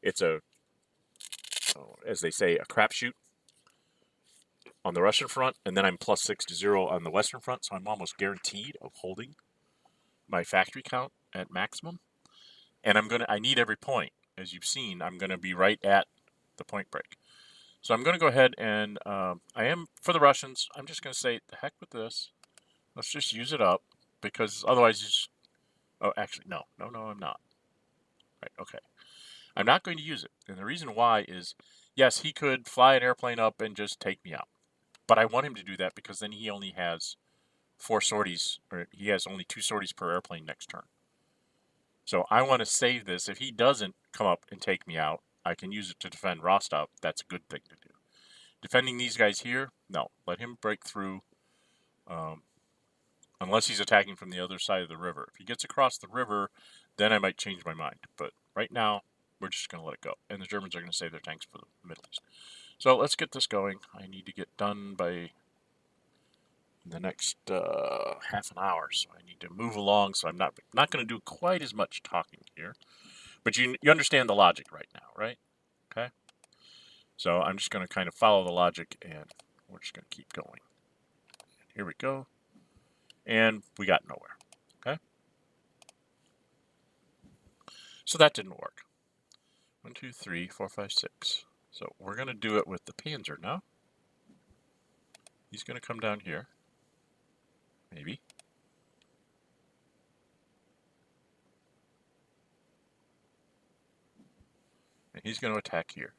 it's a, as they say, a crapshoot on the Russian front. And then I'm +6 to 0 on the Western front. So I'm almost guaranteed of holding my factory count at maximum. And I need every point. As you've seen, I'm going to be right at the point break. So I'm going to go ahead and, I am, for the Russians, I'm just going to say, the heck with this. Let's just use it up. Because otherwise, oh, actually, no, I'm not. Right, okay. I'm not going to use it. And the reason why is, yes, he could fly an airplane up and just take me out. But I want him to do that because then he only has 4 sorties, or he has only 2 sorties per airplane next turn. So I want to save this. If he doesn't come up and take me out, I can use it to defend Rostov. That's a good thing to do. Defending these guys here, no. Let him break through, unless he's attacking from the other side of the river. If he gets across the river, then I might change my mind. But right now, we're just going to let it go. And the Germans are going to save their tanks for the Middle East. So let's get this going. I need to get done by the next half an hour. So I need to move along. So I'm not going to do quite as much talking here. But you understand the logic right now, right? Okay. So I'm just going to kind of follow the logic, and we're just going to keep going. Here we go. And we got nowhere. Okay. So that didn't work. 1, 2, 3, 4, 5, 6. So we're going to do it with the Panzer now. He's going to come down here. Maybe. And he's going to attack here.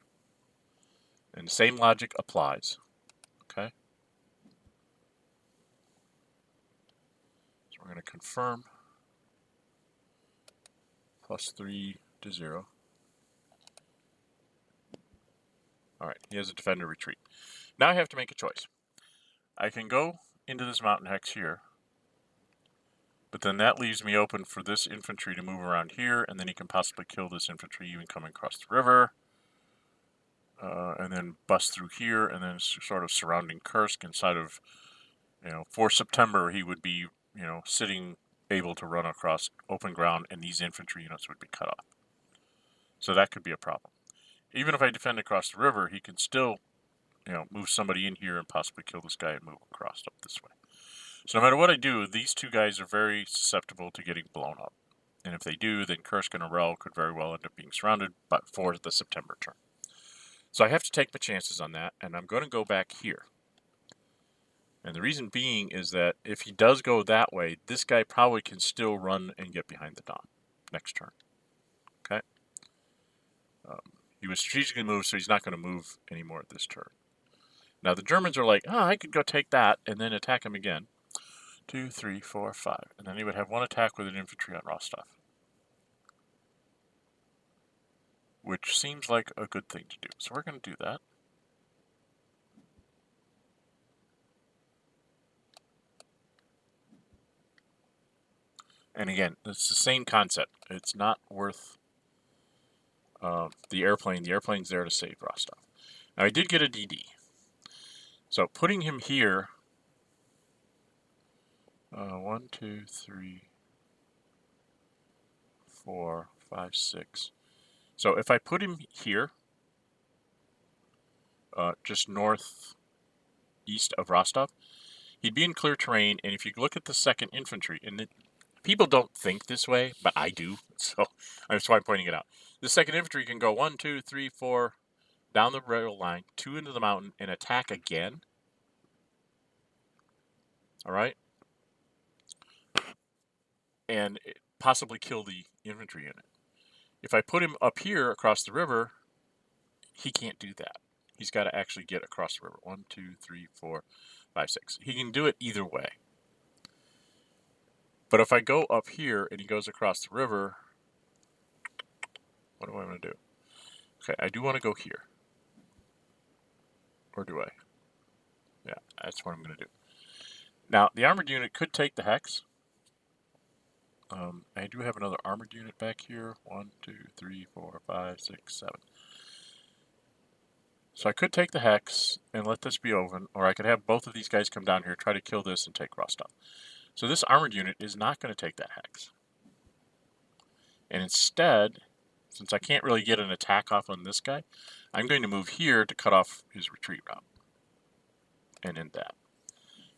And the same logic applies. Okay? So we're going to confirm +3 to 0. All right, he has a defender retreat. Now I have to make a choice. I can go into this mountain hex here, but then that leaves me open for this infantry to move around here, and then he can possibly kill this infantry even coming across the river, and then bust through here, and then sort of surrounding Kursk inside of, for September he would be, sitting able to run across open ground, and these infantry units would be cut off. So that could be a problem. Even if I defend across the river, he can still, move somebody in here and possibly kill this guy and move across up this way. So no matter what I do, these two guys are very susceptible to getting blown up. And if they do, then Kursk and Orel could very well end up being surrounded but for the September turn. So I have to take my chances on that, and I'm going to go back here. And the reason being is that if he does go that way, this guy probably can still run and get behind the Don next turn. Okay? He was strategically moved, so he's not going to move anymore at this turn. Now the Germans are like, I could go take that and then attack him again. 2, 3, 4, 5. And then he would have one attack with an infantry on Rostov. Which seems like a good thing to do. So we're going to do that. And again, it's the same concept. It's not worth the airplane. The airplane's there to save Rostov. Now I did get a DD. So putting him here, 1, 2, 3, 4, 5, 6. So if I put him here, just northeast of Rostov, he'd be in clear terrain. And if you look at the 2nd Infantry, and people don't think this way, but I do, so that's why I'm pointing it out. The 2nd Infantry can go 1, 2, 3, 4 down the rail line, 2 into the mountain, and attack again. All right? And possibly kill the infantry unit. If I put him up here across the river, he can't do that. He's got to actually get across the river. 1, 2, 3, 4, 5, 6. He can do it either way. But if I go up here and he goes across the river, what do I want to do? Okay, I do want to go here. Or do I? Yeah, that's what I'm going to do. Now, the armored unit could take the hex. I do have another armored unit back here. 1, 2, 3, 4, 5, 6, 7. So I could take the hex and let this be open, or I could have both of these guys come down here, try to kill this, and take Rostov. So this armored unit is not going to take that hex. And instead, since I can't really get an attack off on this guy, I'm going to move here to cut off his retreat route. And end that.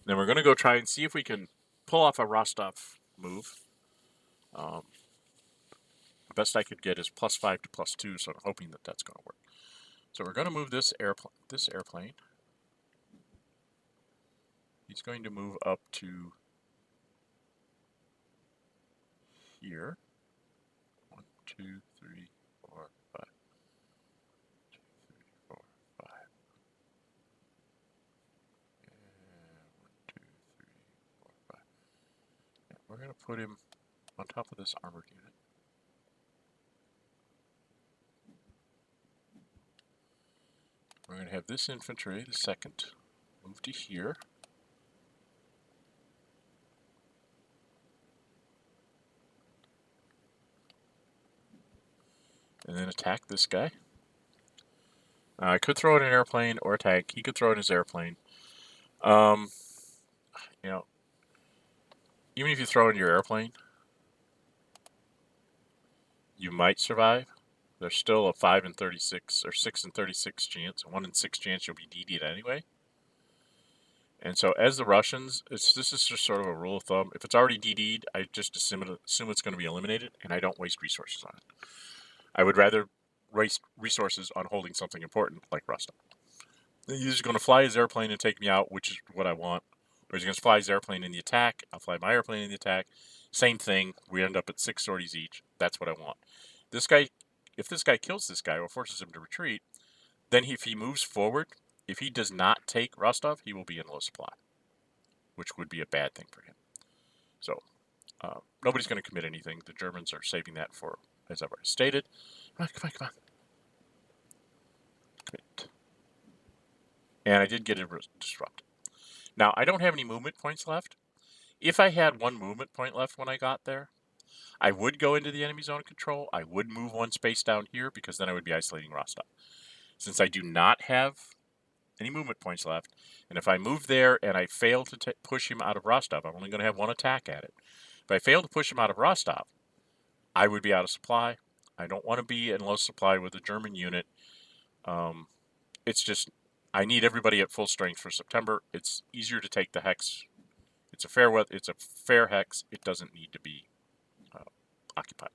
Then we're going to go try and see if we can pull off a Rostov move. The best I could get is +5 to +2, so I'm hoping that that's going to work. So we're going to move this airplane. He's going to move up to here. 1, 2, 3, 4, 5. 2, 3, 4, 5. And 1, 2, 3, 4, 5. And we're going to put him on top of this armored unit. We're going to have this infantry, the 2nd, move to here. And then attack this guy. I could throw it in an airplane or attack. He could throw it in his airplane. Even if you throw it in your airplane, you might survive. There's still a 5 in 36 or 6 in 36 chance, 1 in 6 chance you'll be DD'd anyway. And so as the Russians, this is just sort of a rule of thumb. If it's already DD'd, I just assume it's going to be eliminated, and I don't waste resources on it. I would rather waste resources on holding something important like Rostov. He's just going to fly his airplane and take me out, which is what I want. Or he's going to fly his airplane in the attack. I'll fly my airplane in the attack. Same thing. We end up at 6 sorties each. That's what I want. This guy, if this guy kills this guy or forces him to retreat, Then if he moves forward, if he does not take Rostov, he will be in low supply, which would be a bad thing for him. So nobody's going to commit anything. The Germans are saving that for, as I've already stated. Come on, come on, come on. Commit. And I did get it disrupted. Now, I don't have any movement points left. If I had one movement point left when I got there, I would go into the enemy zone of control. I would move one space down here because then I would be isolating Rostov. Since I do not have any movement points left, and if I move there and I fail to push him out of Rostov, I'm only going to have one attack at it. If I fail to push him out of Rostov, I would be out of supply. I don't want to be in low supply with a German unit. It's just, I need everybody at full strength for September. It's easier to take the hex. It's a fair hex. It doesn't need to be occupied.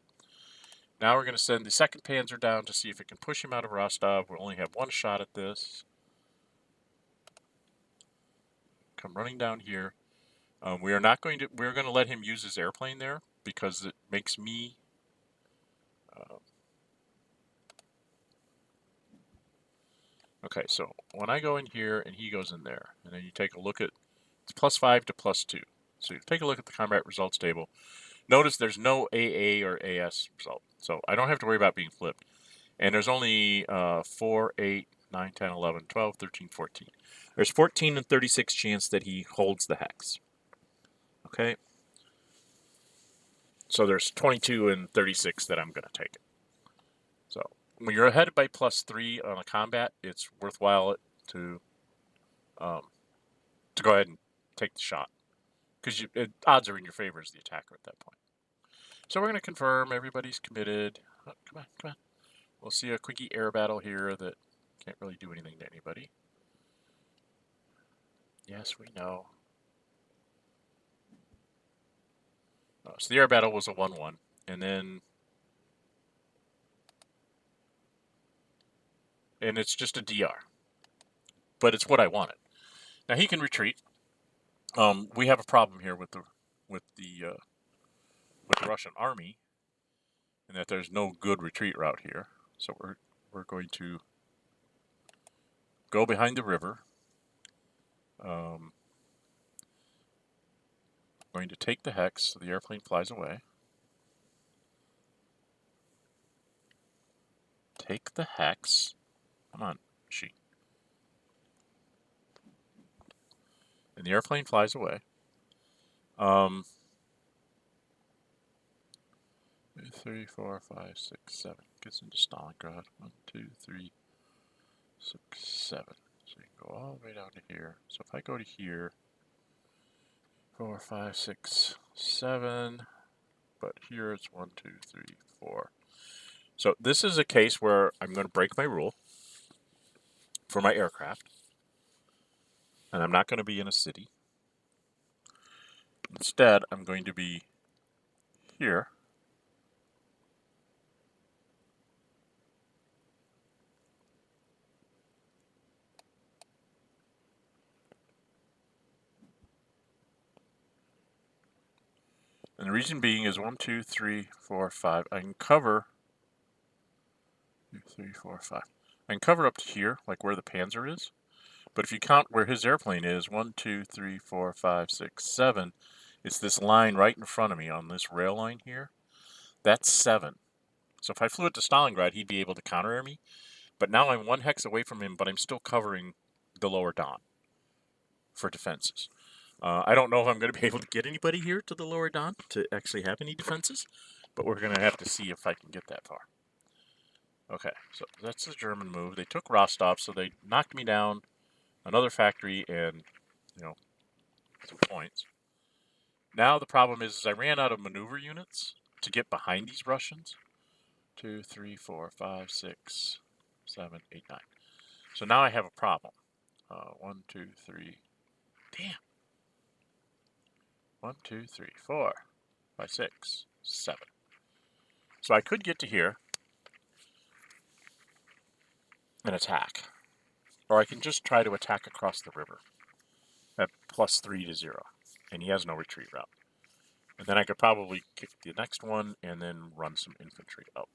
Now we're going to send the 2nd Panzer down to see if it can push him out of Rostov. We'll only have one shot at this. Come running down here. We're going to let him use his airplane there because it makes me okay, so when I go in here and he goes in there, and then you take a look at, it's +5 to +2. So you take a look at the combat results table. Notice there's no AA or AS result. So I don't have to worry about being flipped. And there's only 4, 8, 9, 10, 11, 12, 13, 14. There's 14 and 36 chance that he holds the hex. Okay? So there's 22 and 36 that I'm going to take it. So when you're ahead by +3 on a combat, it's worthwhile to go ahead and take the shot. Because odds are in your favor as the attacker at that point. So we're going to confirm everybody's committed. Oh, come on, come on. We'll see a quickie air battle here that can't really do anything to anybody. Yes, we know. So the air battle was a 1-1. And then... and it's just a DR. But it's what I wanted. Now he can retreat. We have a problem here with the Russian army, and that there's no good retreat route here. So we're going to go behind the river. Going to take the hex so the airplane flies away. Take the hex. Come on, she. And the airplane flies away. 3, 4, 5, 6, 7. Gets into Stalingrad. 1, 2, 3, 6, 7. So you can go all the way down to here. So if I go to here, 4, 5, 6, 7. But here it's 1, 2, 3, 4. So this is a case where I'm going to break my rule for my aircraft. And I'm not going to be in a city. Instead, I'm going to be here. And the reason being is 1, 2, 3, 4, 5. I can cover 2, 3, 4, 5. I can cover up to here, like where the Panzer is. But if you count where his airplane is, 1, 2, 3, 4, 5, 6, 7. It's this line right in front of me on this rail line here. That's 7. So if I flew it to Stalingrad, he'd be able to counter-air me. But now I'm 1 hex away from him, but I'm still covering the lower Don for defenses. I don't know if I'm going to be able to get anybody here to the lower Don to actually have any defenses, but we're going to have to see if I can get that far. Okay, so that's the German move. They took Rostov, so they knocked me down another factory and, some points. Now the problem is I ran out of maneuver units to get behind these Russians. 2, 3, 4, 5, 6, 7, 8, 9. So now I have a problem. 1, 2, 3. Damn. 1, 2, 3, 4, 5, 6, 7. So I could get to here and attack. Or I can just try to attack across the river at +3 to 0. And he has no retreat route. And then I could probably kick the next one and then run some infantry up.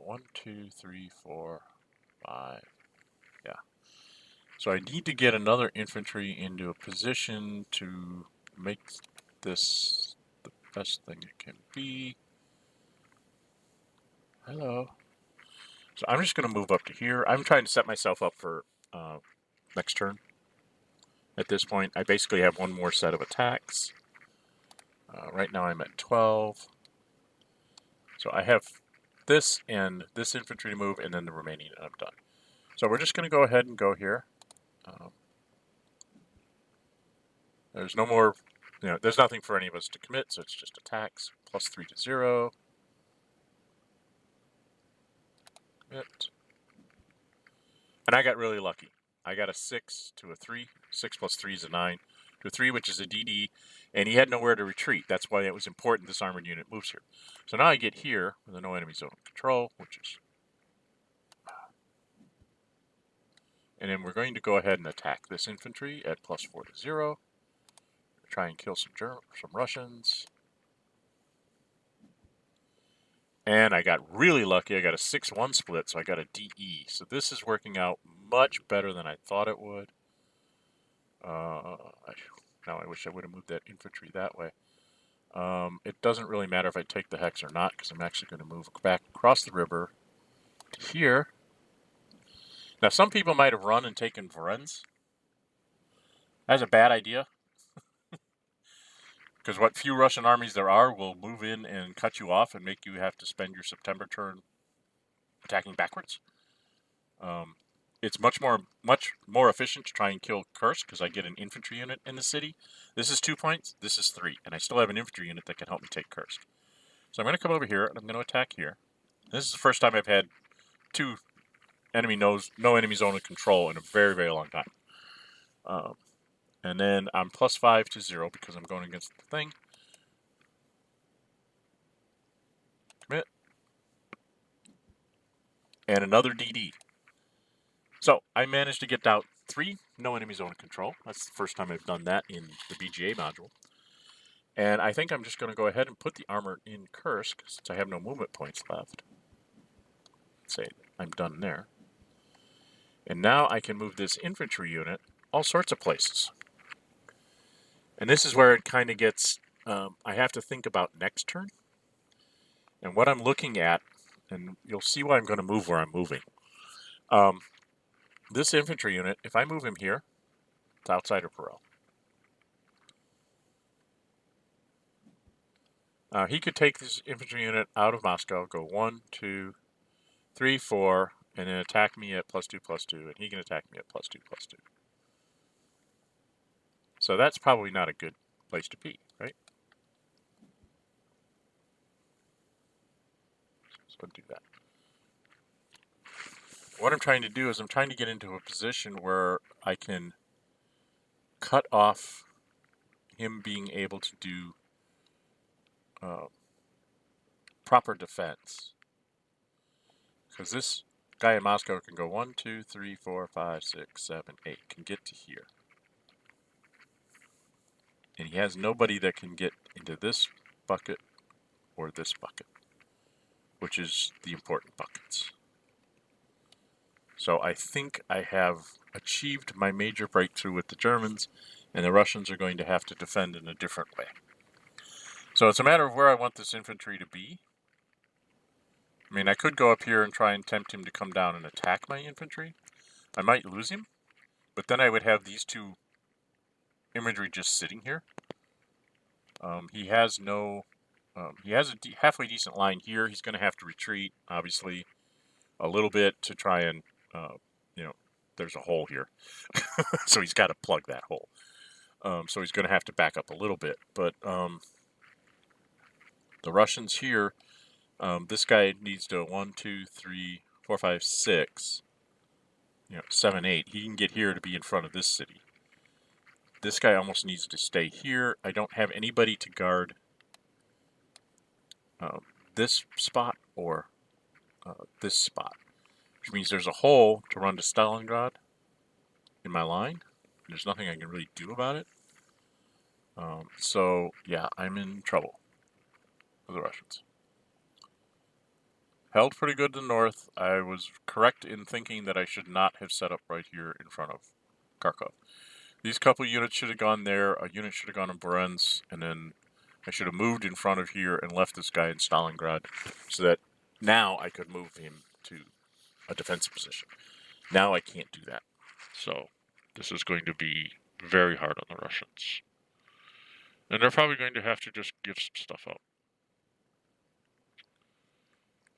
1, 2, 3, 4, 5. Yeah. So I need to get another infantry into a position to make this the best thing it can be. Hello. So I'm just going to move up to here. I'm trying to set myself up for next turn. At this point, I basically have one more set of attacks. Right now I'm at 12. So I have this and this infantry to move, and then the remaining, and I'm done. So we're just going to go ahead and go here. There's no more, there's nothing for any of us to commit, so it's just attacks. +3 to 0. Commit. And I got really lucky. I got a 6 to a 3. 6 plus 3 is a 9 to a 3, which is a DD, and he had nowhere to retreat. That's why it was important this armored unit moves here. So now I get here with a no enemy zone of control, which is... And then we're going to go ahead and attack this infantry at +4 to 0. Try and kill some Russians. And I got really lucky. I got a 6-1 split, so I got a DE. So this is working out much better than I thought it would. Now I wish I would have moved that infantry that way. It doesn't really matter if I take the hex or not, because I'm actually going to move back across the river to here. Now, some people might have run and taken Varennes. That's a bad idea. Because what few Russian armies there are will move in and cut you off and make you have to spend your September turn attacking backwards. It's much more efficient to try and kill Kursk, because I get an infantry unit in the city. This is 2 points, this is 3, and I still have an infantry unit that can help me take Kursk. So I'm going to come over here, and I'm going to attack here. This is the first time I've had no enemy zone of control in a very, very long time. And then I'm +5 to 0 because I'm going against the thing. Commit. And another DD. So I managed to get out 3 no enemy zone of control. That's the first time I've done that in the BGA module. And I think I'm just going to go ahead and put the armor in Kursk, since I have no movement points left. Let's say I'm done there. And now I can move this infantry unit all sorts of places. And this is where it kind of gets, I have to think about next turn. And what I'm looking at, and you'll see why I'm going to move where I'm moving. This infantry unit, if I move him here, it's outside of Perel. He could take this infantry unit out of Moscow, go 1, 2, 3, 4, and then attack me at +2/+2, and he can attack me at +2/+2. So that's probably not a good place to be, right? So do that. What I'm trying to do is I'm trying to get into a position where I can cut off him being able to do proper defense. Because this guy in Moscow can go 1, 2, 3, 4, 5, 6, 7, 8, can get to here. And he has nobody that can get into this bucket or this bucket, which is the important buckets. So I think I have achieved my major breakthrough with the Germans, and the Russians are going to have to defend in a different way. So it's a matter of where I want this infantry to be. I mean, I could go up here and try and tempt him to come down and attack my infantry. I might lose him, but then I would have these 2 infantry just sitting here. He has no... he has a halfway decent line here. He's going to have to retreat, obviously, a little bit to try and, there's a hole here. So he's got to plug that hole. So he's going to have to back up a little bit. But the Russians here, this guy needs to 1, 2, 3, 4, 5, 6, 7, 8. He can get here to be in front of this city. This guy almost needs to stay here. I don't have anybody to guard this spot or this spot, which means there's a hole to run to Stalingrad in my line. There's nothing I can really do about it. So, yeah, I'm in trouble with the Russians. held pretty good to the north. I was correct in thinking that I should not have set up right here in front of Kharkov. These couple units should have gone there, a unit should have gone in Bryansk, and then I should have moved in front of here and left this guy in Stalingrad so that now I could move him to a defensive position. Now I can't do that. So this is going to be very hard on the Russians. And they're probably going to have to just give some stuff up.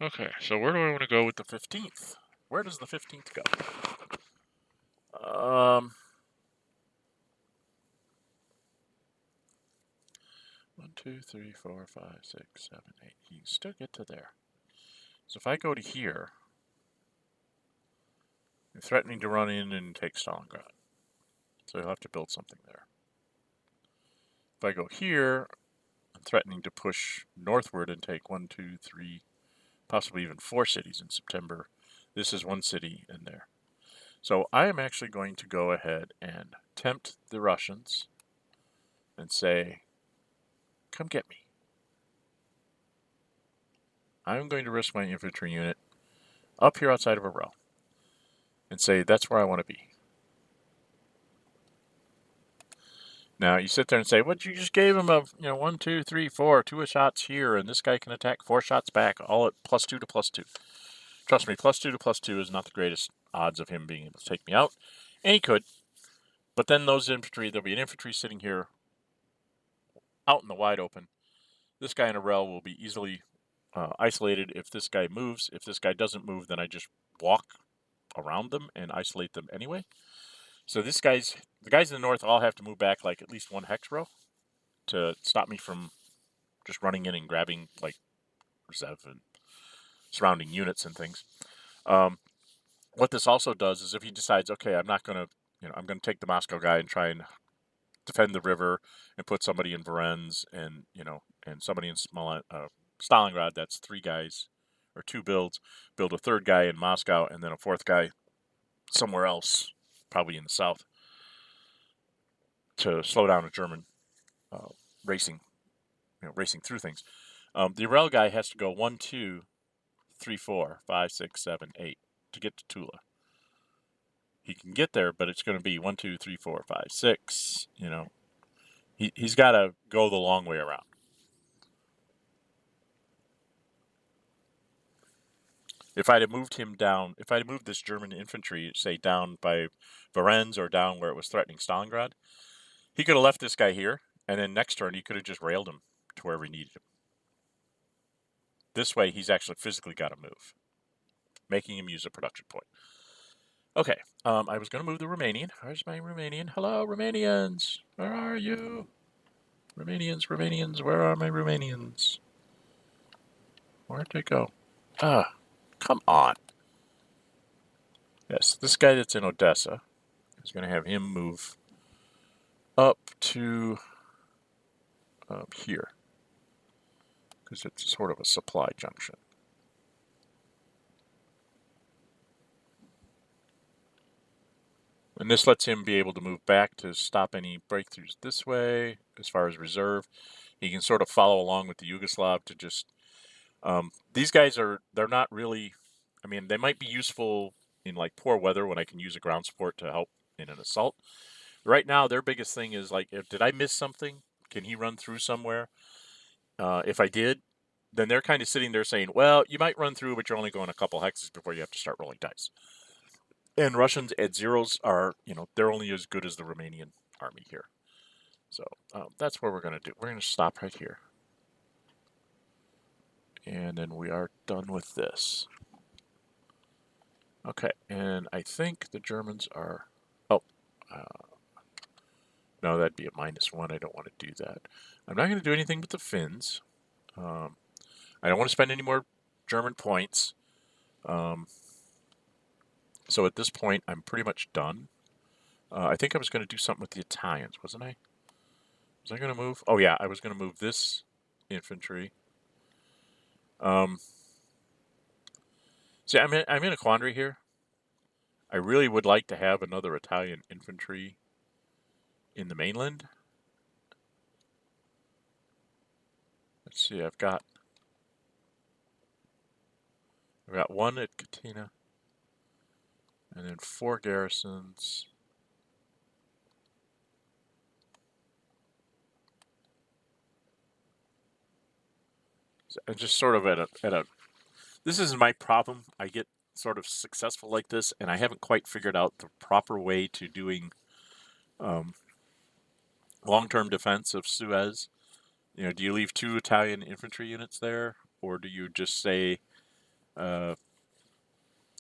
Okay, so where do I want to go with the 15th? Where does the 15th go? 1, 2, 3, 4, 5, 6, 7, 8. You can still get to there. So if I go to here, I'm threatening to run in and take Stalingrad. So you'll have to build something there. If I go here, I'm threatening to push northward and take 1, 2, 3, possibly even 4 cities in September. This is 1 city in there. So I am actually going to go ahead and tempt the Russians and say, come get me. I'm going to risk my infantry unit up here outside of Arel and say that's where I want to be. Now you sit there and say, "What? You just gave him a 1, 2, 3, 4, 2 shots here, and this guy can attack 4 shots back, all at +2 to +2." Trust me, +2 to +2 is not the greatest odds of him being able to take me out, and he could. But then those infantry, there'll be an infantry sitting here out in the wide open. This guy in Arel will be easily isolated if this guy moves. If this guy doesn't move, then I just walk around them and isolate them anyway. So the guys in the north all have to move back like at least 1 hex row to stop me from just running in and grabbing like Reserve and surrounding units and things. What this also does is if he decides, okay, I'm not going to, I'm going to take the Moscow guy and try and defend the river and put somebody in Varennes and, and somebody in Stalingrad, that's 3 guys or 2 builds, build a 3rd guy in Moscow and then a 4th guy somewhere else, probably in the south, to slow down a German racing through things. The Arel guy has to go 1, 2, 3, 4, 5, 6, 7, 8 to get to Tula. He can get there, but it's going to be 1, 2, 3, 4, 5, 6. He's got to go the long way around. If I'd have moved him down, if I'd have moved this German infantry, say down by Varennes or down where it was threatening Stalingrad, he could have left this guy here, and then next turn he could have just railed him to wherever he needed him. This way, he's actually physically got to move, making him use a production point. Okay, I was going to move the Romanian. Where's my Romanian? Hello, Romanians! Where are you? Romanians, where are my Romanians? Where'd they go? Come on. Yes, this guy that's in Odessa is going to have him move up to here, because it's sort of a supply junction. And this lets him be able to move back to stop any breakthroughs this way, as far as reserve. He can sort of follow along with the Yugoslav to just... these guys they're not really... I mean, they might be useful in like poor weather when I can use a ground support to help in an assault. Right now, their biggest thing is like, did I miss something? Can he run through somewhere? If I did, then they're kind of sitting there saying, well, you might run through, but you're only going a couple hexes before you have to start rolling dice. And Russians at zeros are, they're only as good as the Romanian army here. So that's what we're going to do. We're going to stop right here. And then we are done with this. Okay, and I think the Germans are... Oh, no, that'd be a -1. I don't want to do that. I'm not going to do anything with the Finns. I don't want to spend any more German points. So at this point, I'm pretty much done. I think I was going to do something with the Italians, wasn't I? Was I going to move? Oh, yeah, I was going to move this infantry. See, I'm in a quandary here. I really would like to have another Italian infantry in the mainland. Let's see, I've got We've got 1 at Katina, and then 4 garrisons. And just sort of at a this is my problem. I get sort of successful like this, and I haven't quite figured out the proper way to doing long-term defense of Suez. You know, do you leave 2 Italian infantry units there, or do you just say, you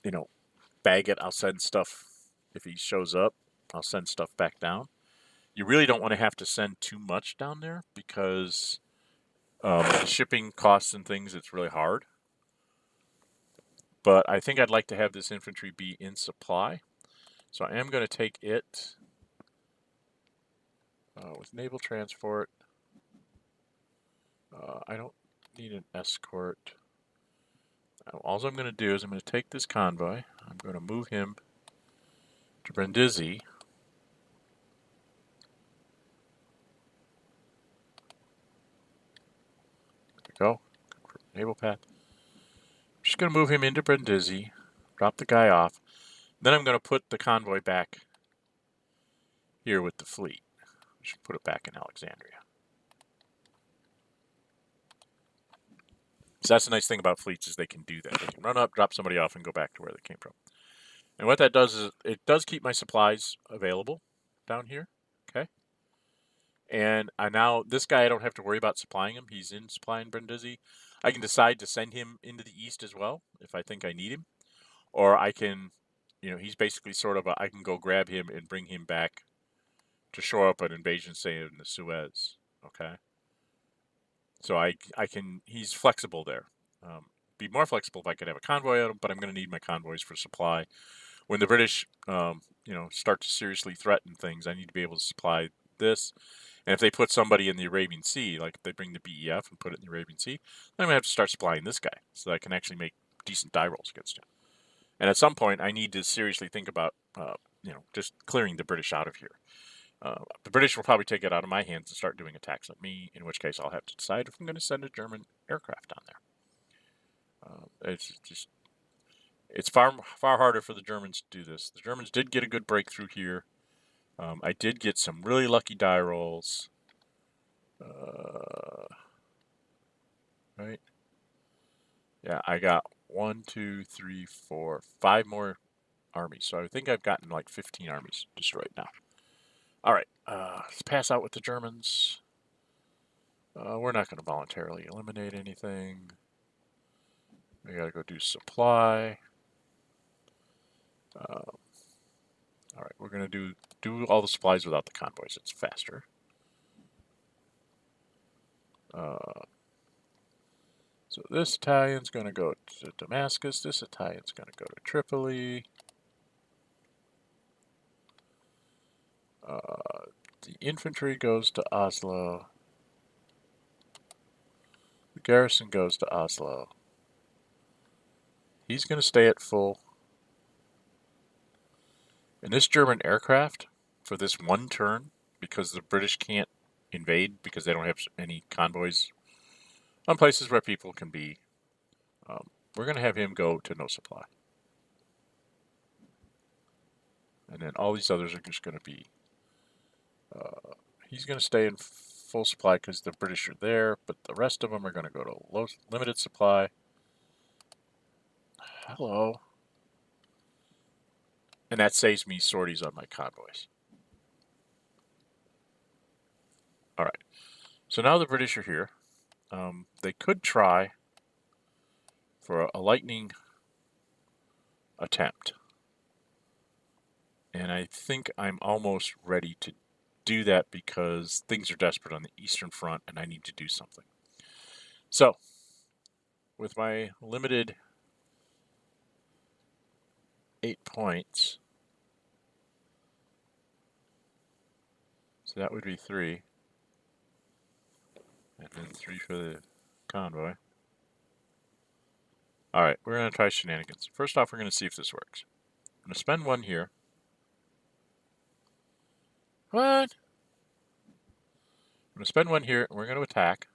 know, bag it, I'll send stuff if he shows up, I'll send stuff back down. You really don't want to have to send too much down there because shipping costs and things, it's really hard. But I think I'd like to have this infantry be in supply. So I am going to take it with naval transport. I don't need an escort. All I'm going to do is I'm going to take this convoy. I'm going to move him to Brindisi. There we go. Naval path. I'm just going to move him into Brindisi, drop the guy off. Then I'm going to put the convoy back here with the fleet. I should put it back in Alexandria. So that's the nice thing about fleets is they can do that. They can run up, drop somebody off, and go back to where they came from. And what that does is it does keep my supplies available down here. Okay. And now this guy, I don't have to worry about supplying him. He's in supplying Brindisi. I can decide to send him into the east as well if I think I need him. Or I can, you know, he's basically sort of I can go grab him and bring him back to shore up an invasion, say, in the Suez. Okay. So I can, he's flexible there. Be more flexible if I could have a convoy out, but I'm going to need my convoys for supply. When the British, you know, start to seriously threaten things, I need to be able to supply this. And if they put somebody in the Arabian Sea, like if they bring the BEF and put it in the Arabian Sea, then I'm going to have to start supplying this guy so that I can actually make decent die rolls against him. And at some point, I need to seriously think about, you know, just clearing the British out of here. The British will probably take it out of my hands and start doing attacks on me, in which case I'll have to decide if I'm going to send a German aircraft down there. It's far harder for the Germans to do this. The Germans did get a good breakthrough here. I did get some really lucky die rolls. Right? Yeah, I got 1, 2, 3, 4, 5 more armies. So I think I've gotten like 15 armies destroyed now. All right, let's pass out with the Germans. We're not going to voluntarily eliminate anything. We got to go do supply. All right, we're going to do all the supplies without the convoys. It's faster. So this Italian's going to go to Damascus. This Italian's going to go to Tripoli. The infantry goes to Oslo. The garrison goes to Oslo. He's going to stay at full. And this German aircraft, for this one turn, because the British can't invade because they don't have any convoys on places where people can be, we're going to have him go to no supply. And then all these others are just going to be, he's going to stay in full supply because the British are there, but the rest of them are going to go to limited supply. Hello. And that saves me sorties on my convoys. All right. So now the British are here. They could try for a lightning attempt. And I think I'm almost ready to do that because things are desperate on the Eastern Front and I need to do something. So, with my limited 8 points, so that would be 3, and then 3 for the convoy. Alright, we're going to try shenanigans. First off, we're going to see if this works. I'm going to spend 1 here. What? I'm going to spend 1 here, and we're going to attack.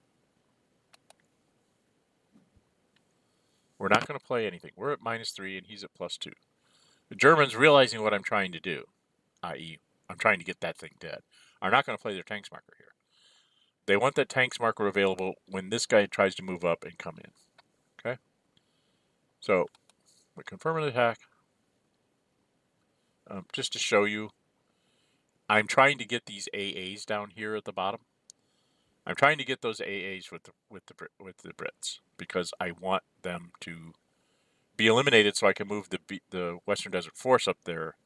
We're not going to play anything. We're at -3 and he's at +2. The Germans, realizing what I'm trying to do, i.e. I'm trying to get that thing dead, are not going to play their tanks marker here. They want that tanks marker available when this guy tries to move up and come in. Okay? So, we confirm an attack. Just to show you, I'm trying to get these AAs down here at the bottom. I'm trying to get those AAs with the Brits because I want them to be eliminated so I can move the Western Desert Force up there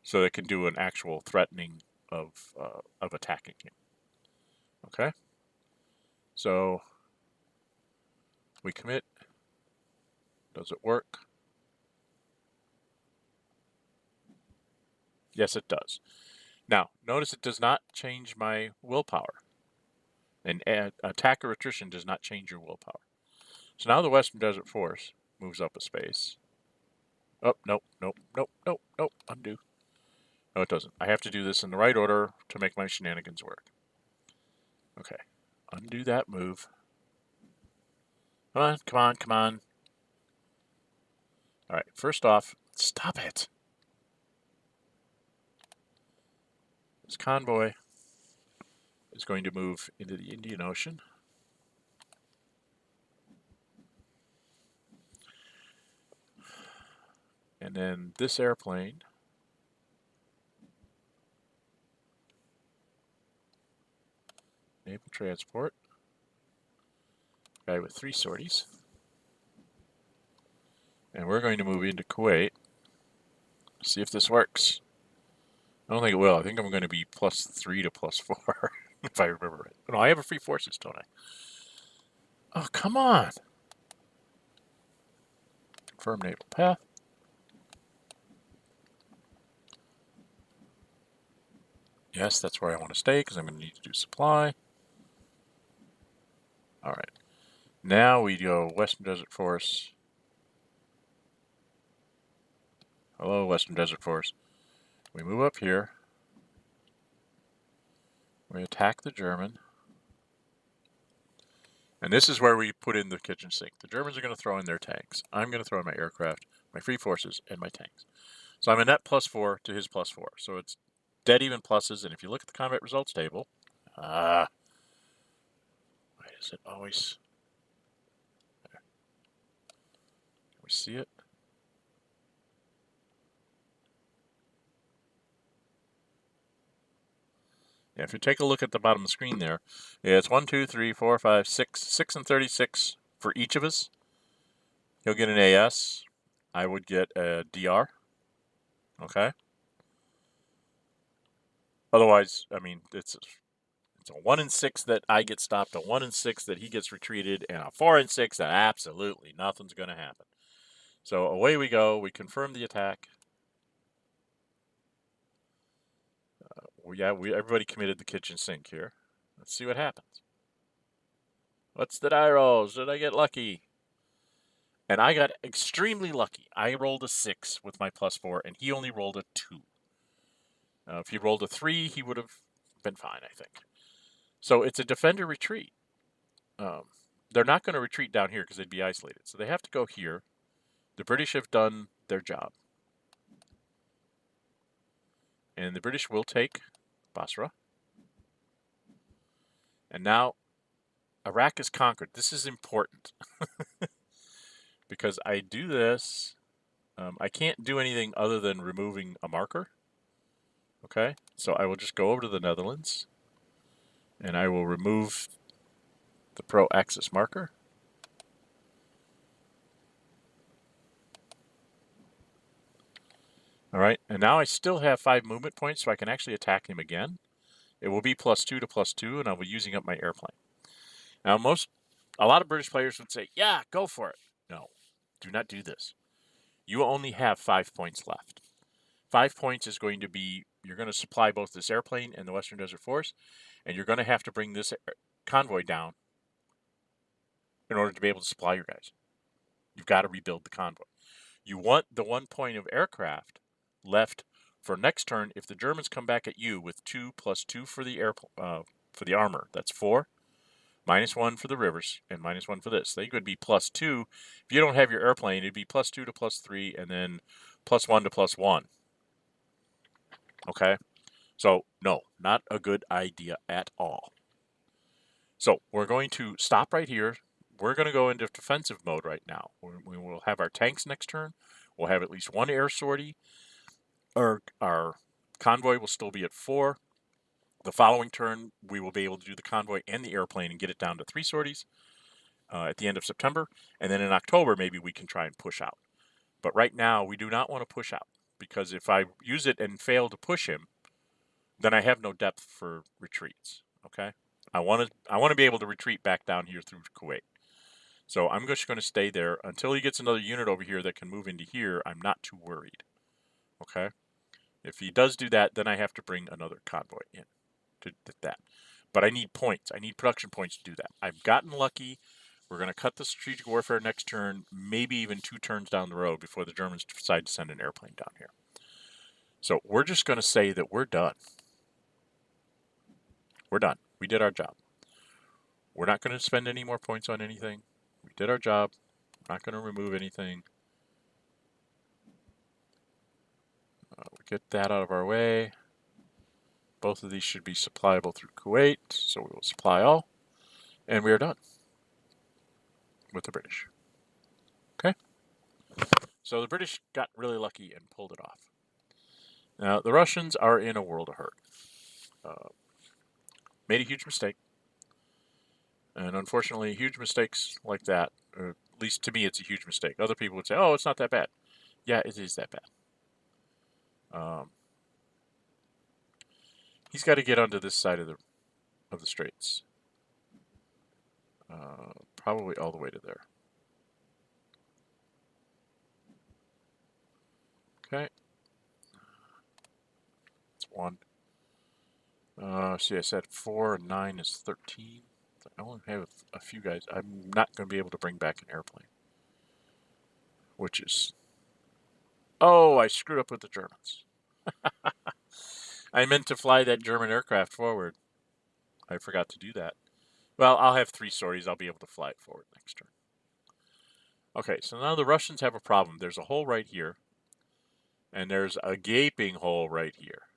so they can do an actual threatening of attacking him. Okay? So we commit. Does it work? Yes, it does. Now, notice it does not change my willpower. And attack or attrition does not change your willpower. So now the Western Desert Force moves up a space. Oh, nope, nope, nope, nope, nope, undo. No, it doesn't. I have to do this in the right order to make my shenanigans work. Okay, undo that move. Come on, come on, come on. All right, first off, stop it. This convoy is going to move into the Indian Ocean. And then this airplane naval transport, guy with 3 sorties. And we're going to move into Kuwait. See if this works. I don't think it will. I think I'm going to be +3 to +4, if I remember right. No, I have a free forces, don't I? Oh, come on. Confirm naval path. Yes, that's where I want to stay because I'm going to need to do supply. All right. Now we go Western Desert Force. Hello, Western Desert Force. We move up here. We attack the German. And this is where we put in the kitchen sink. The Germans are going to throw in their tanks. I'm going to throw in my aircraft, my free forces, and my tanks. So I'm a net +4 to his +4. So it's dead even pluses. And if you look at the combat results table, why is it always... There. Can we see it? Yeah, if you take a look at the bottom of the screen there, it's 1, 2, 3, 4, 5, 6, 6 and 36 for each of us. He'll get an AS. I would get a DR. Okay. Otherwise, I mean, it's a 1 in 6 that I get stopped, a 1 in 6 that he gets retreated, and a 4 in 6 that absolutely nothing's going to happen. So away we go. We confirm the attack. Everybody committed the kitchen sink here. Let's see what happens. What's the die rolls? Did I get lucky? And I got extremely lucky. I rolled a 6 with my +4, and he only rolled a 2. If he rolled a 3, he would have been fine, I think. So it's a defender retreat. They're not going to retreat down here because they'd be isolated. So they have to go here. The British have done their job. And the British will take Basra. And now Iraq is conquered. This is important. Because I do this, I can't do anything other than removing a marker. Okay, so I will just go over to the Netherlands. And I will remove the pro-axis marker. All right, and now I still have 5 movement points, so I can actually attack him again. It will be +2 to +2, and I'll be using up my airplane. Now, a lot of British players would say, yeah, go for it. No, do not do this. You only have 5 points left. 5 points is going to be, you're going to supply both this airplane and the Western Desert Force, and you're going to have to bring this convoy down in order to be able to supply your guys. You've got to rebuild the convoy. You want the 1 point of aircraft left for next turn if the Germans come back at you with 2 + 2 for the for the armor. That's 4. -1 for the rivers, and -1 for this. They could be +2. If you don't have your airplane, it'd be +2 to +3, and then +1 to +1. Okay? So, no, not a good idea at all. So, we're going to stop right here. We're going to go into defensive mode right now. We will have our tanks next turn. We'll have at least 1 air sortie. Our convoy will still be at 4. The following turn, we will be able to do the convoy and the airplane and get it down to 3 sorties at the end of September. And then in October, maybe we can try and push out. But right now, we do not want to push out, because if I use it and fail to push him, then I have no depth for retreats. Okay? I want to be able to retreat back down here through Kuwait. So I'm just going to stay there until he gets another unit over here that can move into here. I'm not too worried. Okay? If he does do that, then I have to bring another convoy in to that. But I need points. I need production points to do that. I've gotten lucky. We're going to cut the strategic warfare next turn, maybe even 2 turns down the road before the Germans decide to send an airplane down here. So we're just going to say that we're done. We're done. We did our job. We're not going to spend any more points on anything. We did our job. We're not going to remove anything. We get that out of our way. Both of these should be supplyable through Kuwait, so we will supply all. And we are done with the British. Okay? So the British got really lucky and pulled it off. Now, the Russians are in a world of hurt. Made a huge mistake. And unfortunately, huge mistakes like that, or at least to me, it's a huge mistake. Other people would say, oh, it's not that bad. Yeah, it is that bad. He's got to get onto this side of the straits. Probably all the way to there. Okay. That's 1. See, I said 4 and 9 is 13. I only have a few guys. I'm not going to be able to bring back an airplane. Which is... Oh, I screwed up with the Germans. I meant to fly that German aircraft forward. I forgot to do that. Well, I'll have 3 sorties. I'll be able to fly it forward next turn. Okay, so now the Russians have a problem. There's a hole right here. And there's a gaping hole right here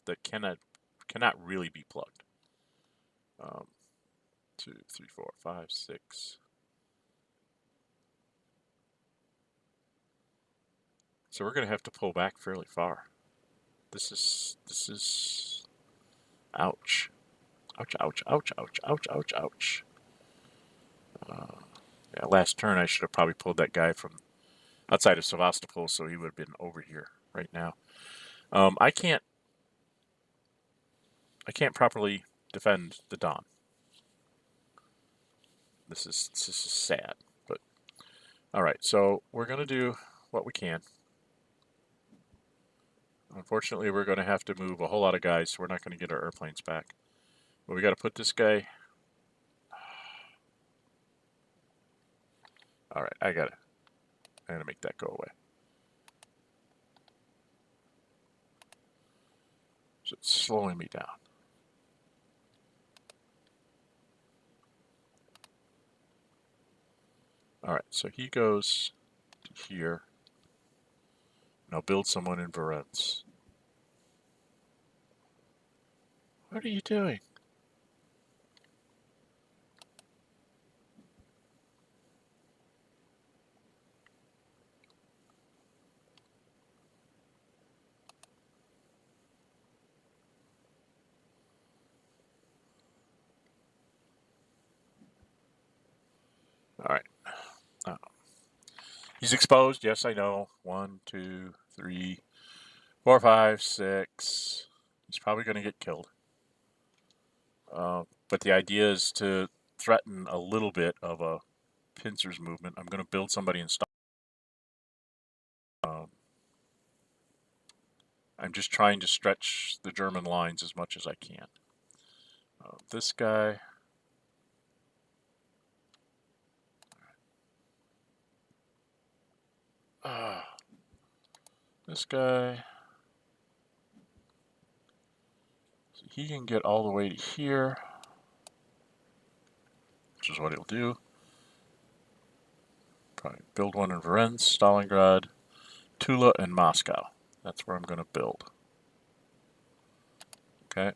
that cannot really be plugged. 2, 3, 4, 5, 6. So we're going to have to pull back fairly far. This is ouch. Ouch, ouch, ouch, ouch, ouch, ouch, ouch. Yeah, last turn I should have probably pulled that guy from outside of Sevastopol, so he would have been over here right now. I can't properly defend the Don. This is sad, but all right. So we're gonna do what we can. Unfortunately, we're going to have to move a whole lot of guys, so we're not going to get our airplanes back. But we got to put this guy... Alright, I gotta make that go away. So it's slowing me down. Alright, so he goes to here. Now build someone in Varese. What are you doing? Alright. He's exposed. Yes, I know. 1, 2, 3, 4, 5, 6. He's probably going to get killed. But the idea is to threaten a little bit of a pincers movement. I'm going to build somebody in stock. I'm just trying to stretch the German lines as much as I can. This guy... this guy... So he can get all the way to here. which is what he'll do. Probably build one in Varennes, Stalingrad, Tula, and Moscow. That's where I'm going to build. Okay.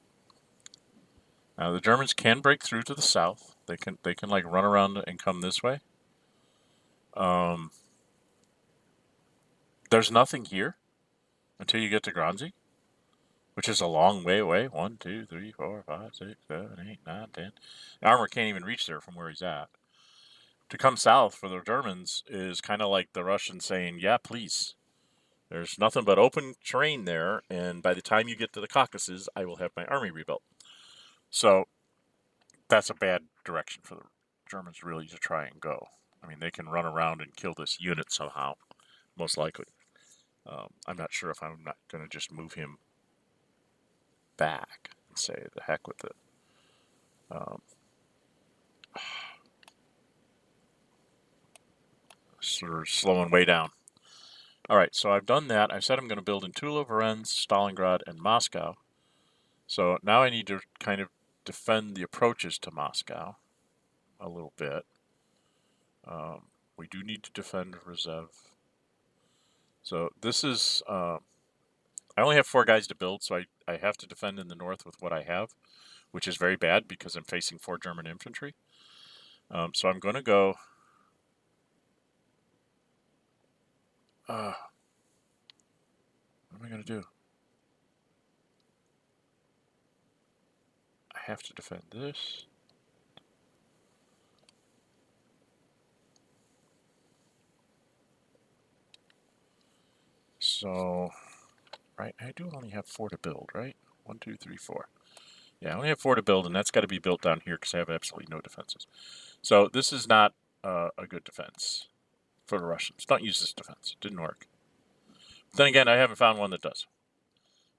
Now the Germans can break through to the south. They can like run around and come this way. There's nothing here until you get to Granzi, which is a long way away. 1, 2, 3, 4, 5, 6, 7, 8, 9, 10. The armor can't even reach there from where he's at. To come south for the Germans is kind of like the Russians saying, yeah, please. There's nothing but open terrain there, and by the time you get to the Caucasus, I will have my army rebuilt. So that's a bad direction for the Germans really to try and go. I mean, they can run around and kill this unit somehow, most likely. I'm not sure if I'm not going to just move him back and say, the heck with it. Sort of slowing way down. All right, so I've done that. I said I'm going to build in Tula, Varennes, Stalingrad, and Moscow. So now I need to kind of defend the approaches to Moscow a little bit. We do need to defend Rezev. So this is, I only have 4 guys to build, so I have to defend in the north with what I have, which is very bad because I'm facing 4 German infantry. So I'm going to go... what am I going to do? I have to defend this. So, right, I do only have 4 to build, right? 1, 2, 3, 4. Yeah, I only have 4 to build, and that's got to be built down here because I have absolutely no defenses. So this is not a good defense for the Russians. Don't use this defense. It didn't work. But then again, I haven't found one that does.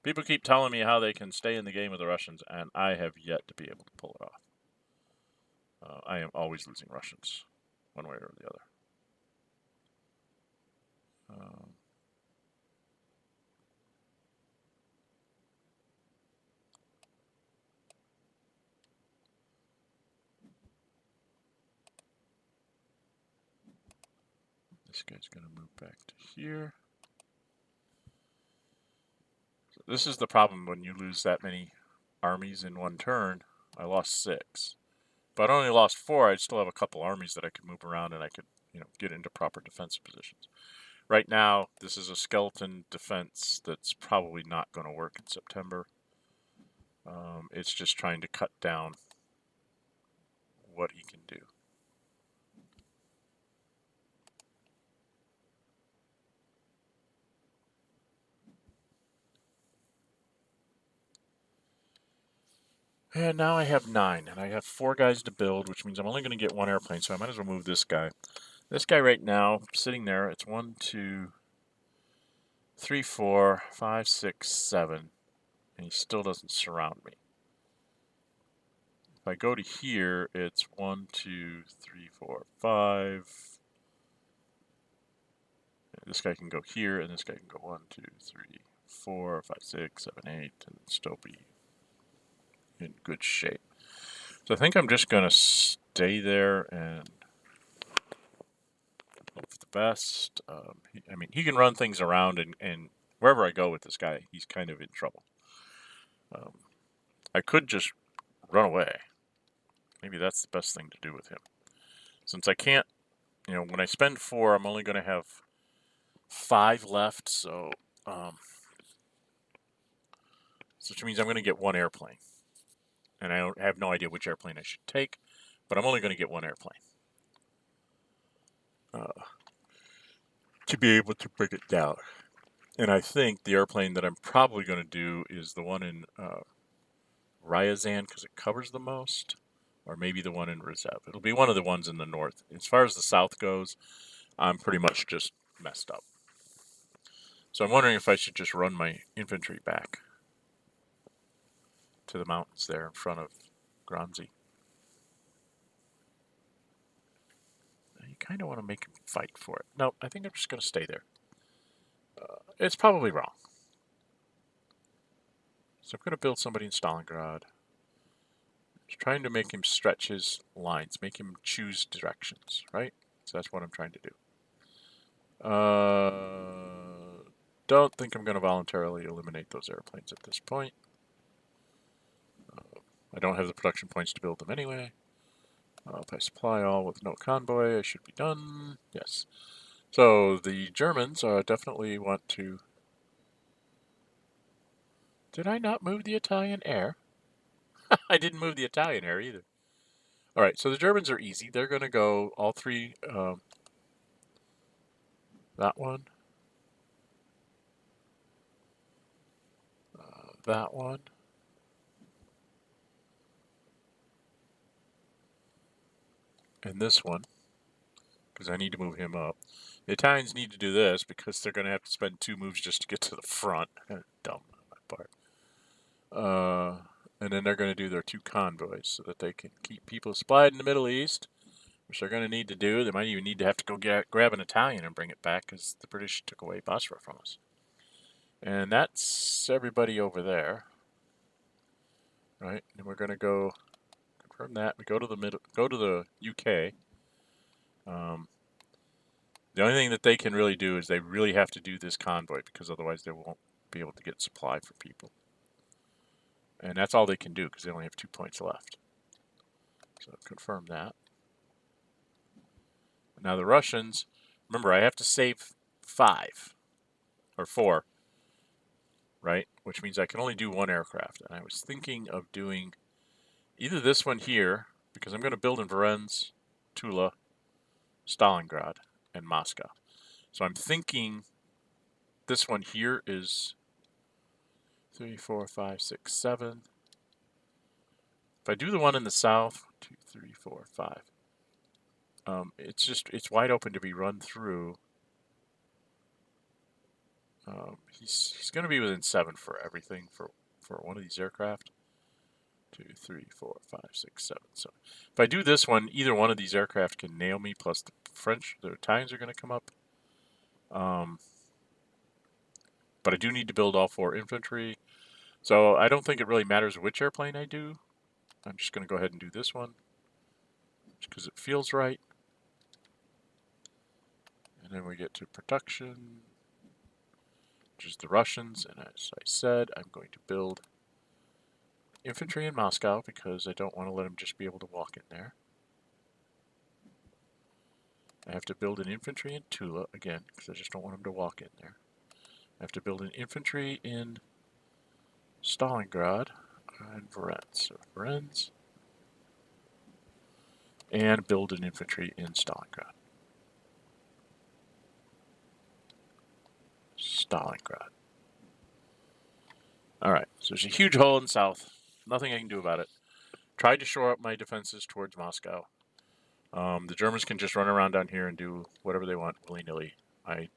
People keep telling me how they can stay in the game with the Russians, and I have yet to be able to pull it off. I am always losing Russians, one way or the other. This guy's going to move back to here. So this is the problem when you lose that many armies in one turn. I lost 6. But I only lost 4. I'd still have a couple armies that I could move around and I could, get into proper defensive positions. Right now, this is a skeleton defense that's probably not going to work in September. It's just trying to cut down what he can do. And now I have 9, and I have 4 guys to build, which means I'm only going to get 1 airplane, so I might as well move this guy. This guy right now, sitting there, it's 1, 2, 3, 4, 5, 6, 7, and he still doesn't surround me. If I go to here, it's 1, 2, 3, 4, 5. This guy can go here, and this guy can go 1, 2, 3, 4, 5, 6, 7, 8, and still be in good shape. So I think I'm just going to stay there and hope for the best. I mean, he can run things around, and wherever I go with this guy, he's kind of in trouble. I could just run away. Maybe that's the best thing to do with him. Since I can't, when I spend 4, I'm only going to have 5 left, so which means I'm going to get 1 airplane. And I have no idea which airplane I should take, but I'm only going to get 1 airplane. To be able to bring it down. And I think the airplane that I'm probably going to do is the one in Ryazan because it covers the most, or maybe the one in Rezev. It'll be one of the ones in the north. As far as the south goes, I'm pretty much just messed up. So I'm wondering if I should just run my infantry back to the mountains there in front of Granzi. You kind of want to make him fight for it. No, I think I'm just going to stay there. It's probably wrong. So I'm going to build somebody in Stalingrad. Just trying to make him stretch his lines, make him choose directions, right? So that's what I'm trying to do. Don't think I'm going to voluntarily eliminate those airplanes at this point. I don't have the production points to build them anyway. If I supply all with no convoy, I should be done. Yes. So the Germans definitely want to... Did I not move the Italian air? I didn't move the Italian air either. All right, so the Germans are easy. They're going to go all three... that one. That one. And this one. Because I need to move him up. The Italians need to do this because they're going to have to spend 2 moves just to get to the front. Dumb on my part. And then they're going to do their 2 convoys so that they can keep people supplied in the Middle East, which they're going to need to do. They might even need to have to go grab an Italian and bring it back because the British took away Basra from us. And that's everybody over there. Right? And we're going to go confirm that. We go to the middle, go to the UK. The only thing that they can really do is they really have to do this convoy because otherwise they won't be able to get supply for people. And that's all they can do because they only have 2 points left. So confirm that. Now the Russians, remember I have to save 5 or 4, right? Which means I can only do 1 aircraft. And I was thinking of doing either this one here, because I'm going to build in Varennes, Tula, Stalingrad, and Moscow. So I'm thinking this one here is 3, 4, 5, 6, 7. If I do the one in the south, 2, 3, 4, 5. It's wide open to be run through. He's going to be within 7 for everything for one of these aircraft. 2, 3, 4, 5, 6, 7. So if I do this one, either one of these aircraft can nail me. Plus the Italians are going to come up. But I do need to build all 4 infantry. So I don't think it really matters which airplane I do. I'm just going to go ahead and do this one because it feels right. And then we get to production, which is the Russians. And as I said, I'm going to build infantry in Moscow because I don't want to let them just be able to walk in there. I have to build an infantry in Tula again because I just don't want them to walk in there. I have to build an infantry in Stalingrad and Varennes. So Varennes. And build an infantry in Stalingrad. Stalingrad. Alright, so there's a huge hole in the south. Nothing I can do about it. Tried to shore up my defenses towards Moscow. The Germans can just run around down here and do whatever they want willy-nilly. I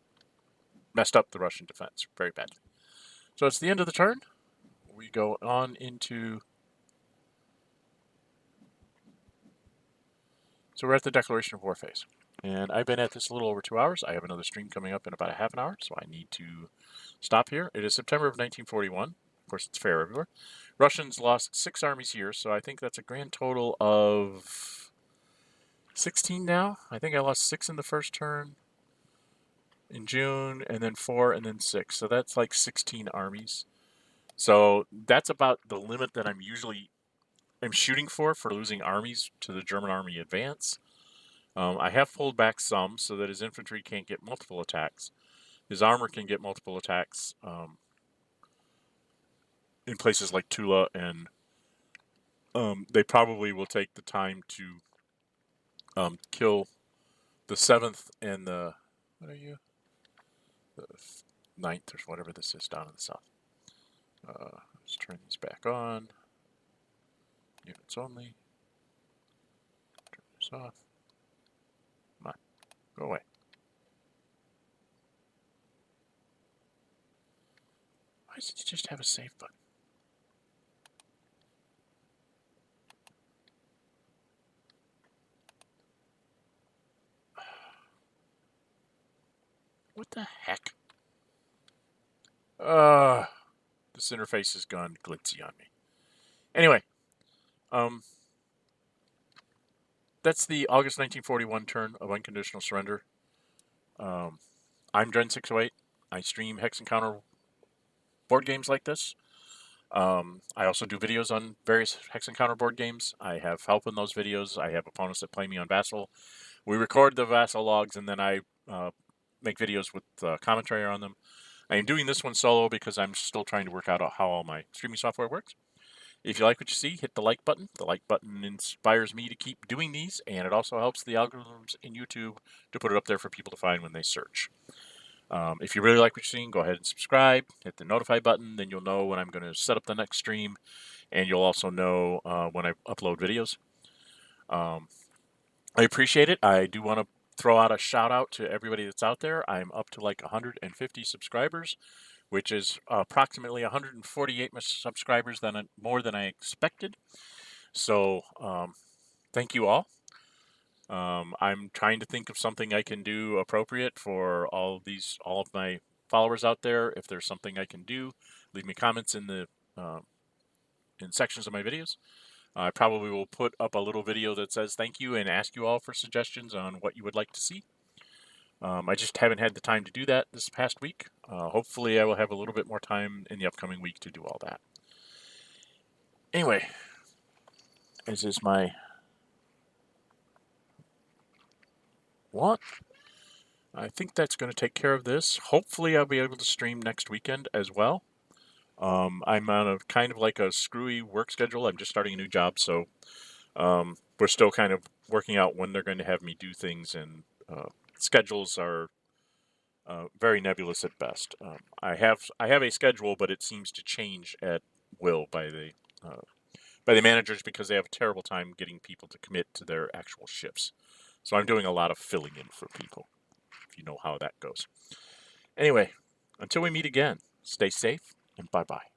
messed up the Russian defense very badly. So it's the end of the turn. We go on into... So we're at the declaration of war phase. And I've been at this a little over 2 hours. I have another stream coming up in about a half an hour, so I need to stop here. It is September of 1941. Of course, it's fair everywhere. Russians lost 6 armies here, so I think that's a grand total of 16 now. I think I lost 6 in the first turn in June, and then 4, and then 6. So that's like 16 armies. So that's about the limit that I'm shooting for losing armies to the German army advance. I have pulled back some so that his infantry can't get multiple attacks. His armor can get multiple attacks in places like Tula, and they probably will take the time to kill the 7th and the... What are you? The 9th or whatever this is down in the south. Let's turn these back on. Units only. Turn this off. Come on. Go away. Why does it just have a save button? What the heck? This interface has gone glitzy on me. Anyway, that's the August 1941 turn of Unconditional Surrender. I'm Dren608. I stream Hex Encounter board games like this. I also do videos on various Hex Encounter board games. I have help in those videos. I have opponents that play me on Vassal. We record the Vassal logs, and then I make videos with commentary on them. I am doing this one solo because I'm still trying to work out how all my streaming software works. If you like what you see, hit the like button. The like button inspires me to keep doing these, and it also helps the algorithms in YouTube to put it up there for people to find when they search. If you really like what you're seeing, go ahead and subscribe. Hit the notify button. Then you'll know when I'm going to set up the next stream, and you'll also know when I upload videos. I appreciate it. I do want to throw out a shout out to everybody that's out there. I'm up to like 150 subscribers, which is approximately 148 subscribers more than I expected. So thank you all. I'm trying to think of something I can do appropriate for all of my followers out there. If there's something I can do, leave me comments in the in sections of my videos. I probably will put up a little video that says thank you and ask you all for suggestions on what you would like to see. I just haven't had the time to do that this past week. Hopefully I will have a little bit more time in the upcoming week to do all that. Anyway, this is my... What? I think that's going to take care of this. Hopefully I'll be able to stream next weekend as well. I'm on a kind of like a screwy work schedule. I'm just starting a new job, so we're still kind of working out when they're going to have me do things, and schedules are very nebulous at best. I have a schedule, but it seems to change at will by the managers because they have a terrible time getting people to commit to their actual shifts. So I'm doing a lot of filling in for people, if you know how that goes. Anyway, until we meet again, stay safe and bye-bye.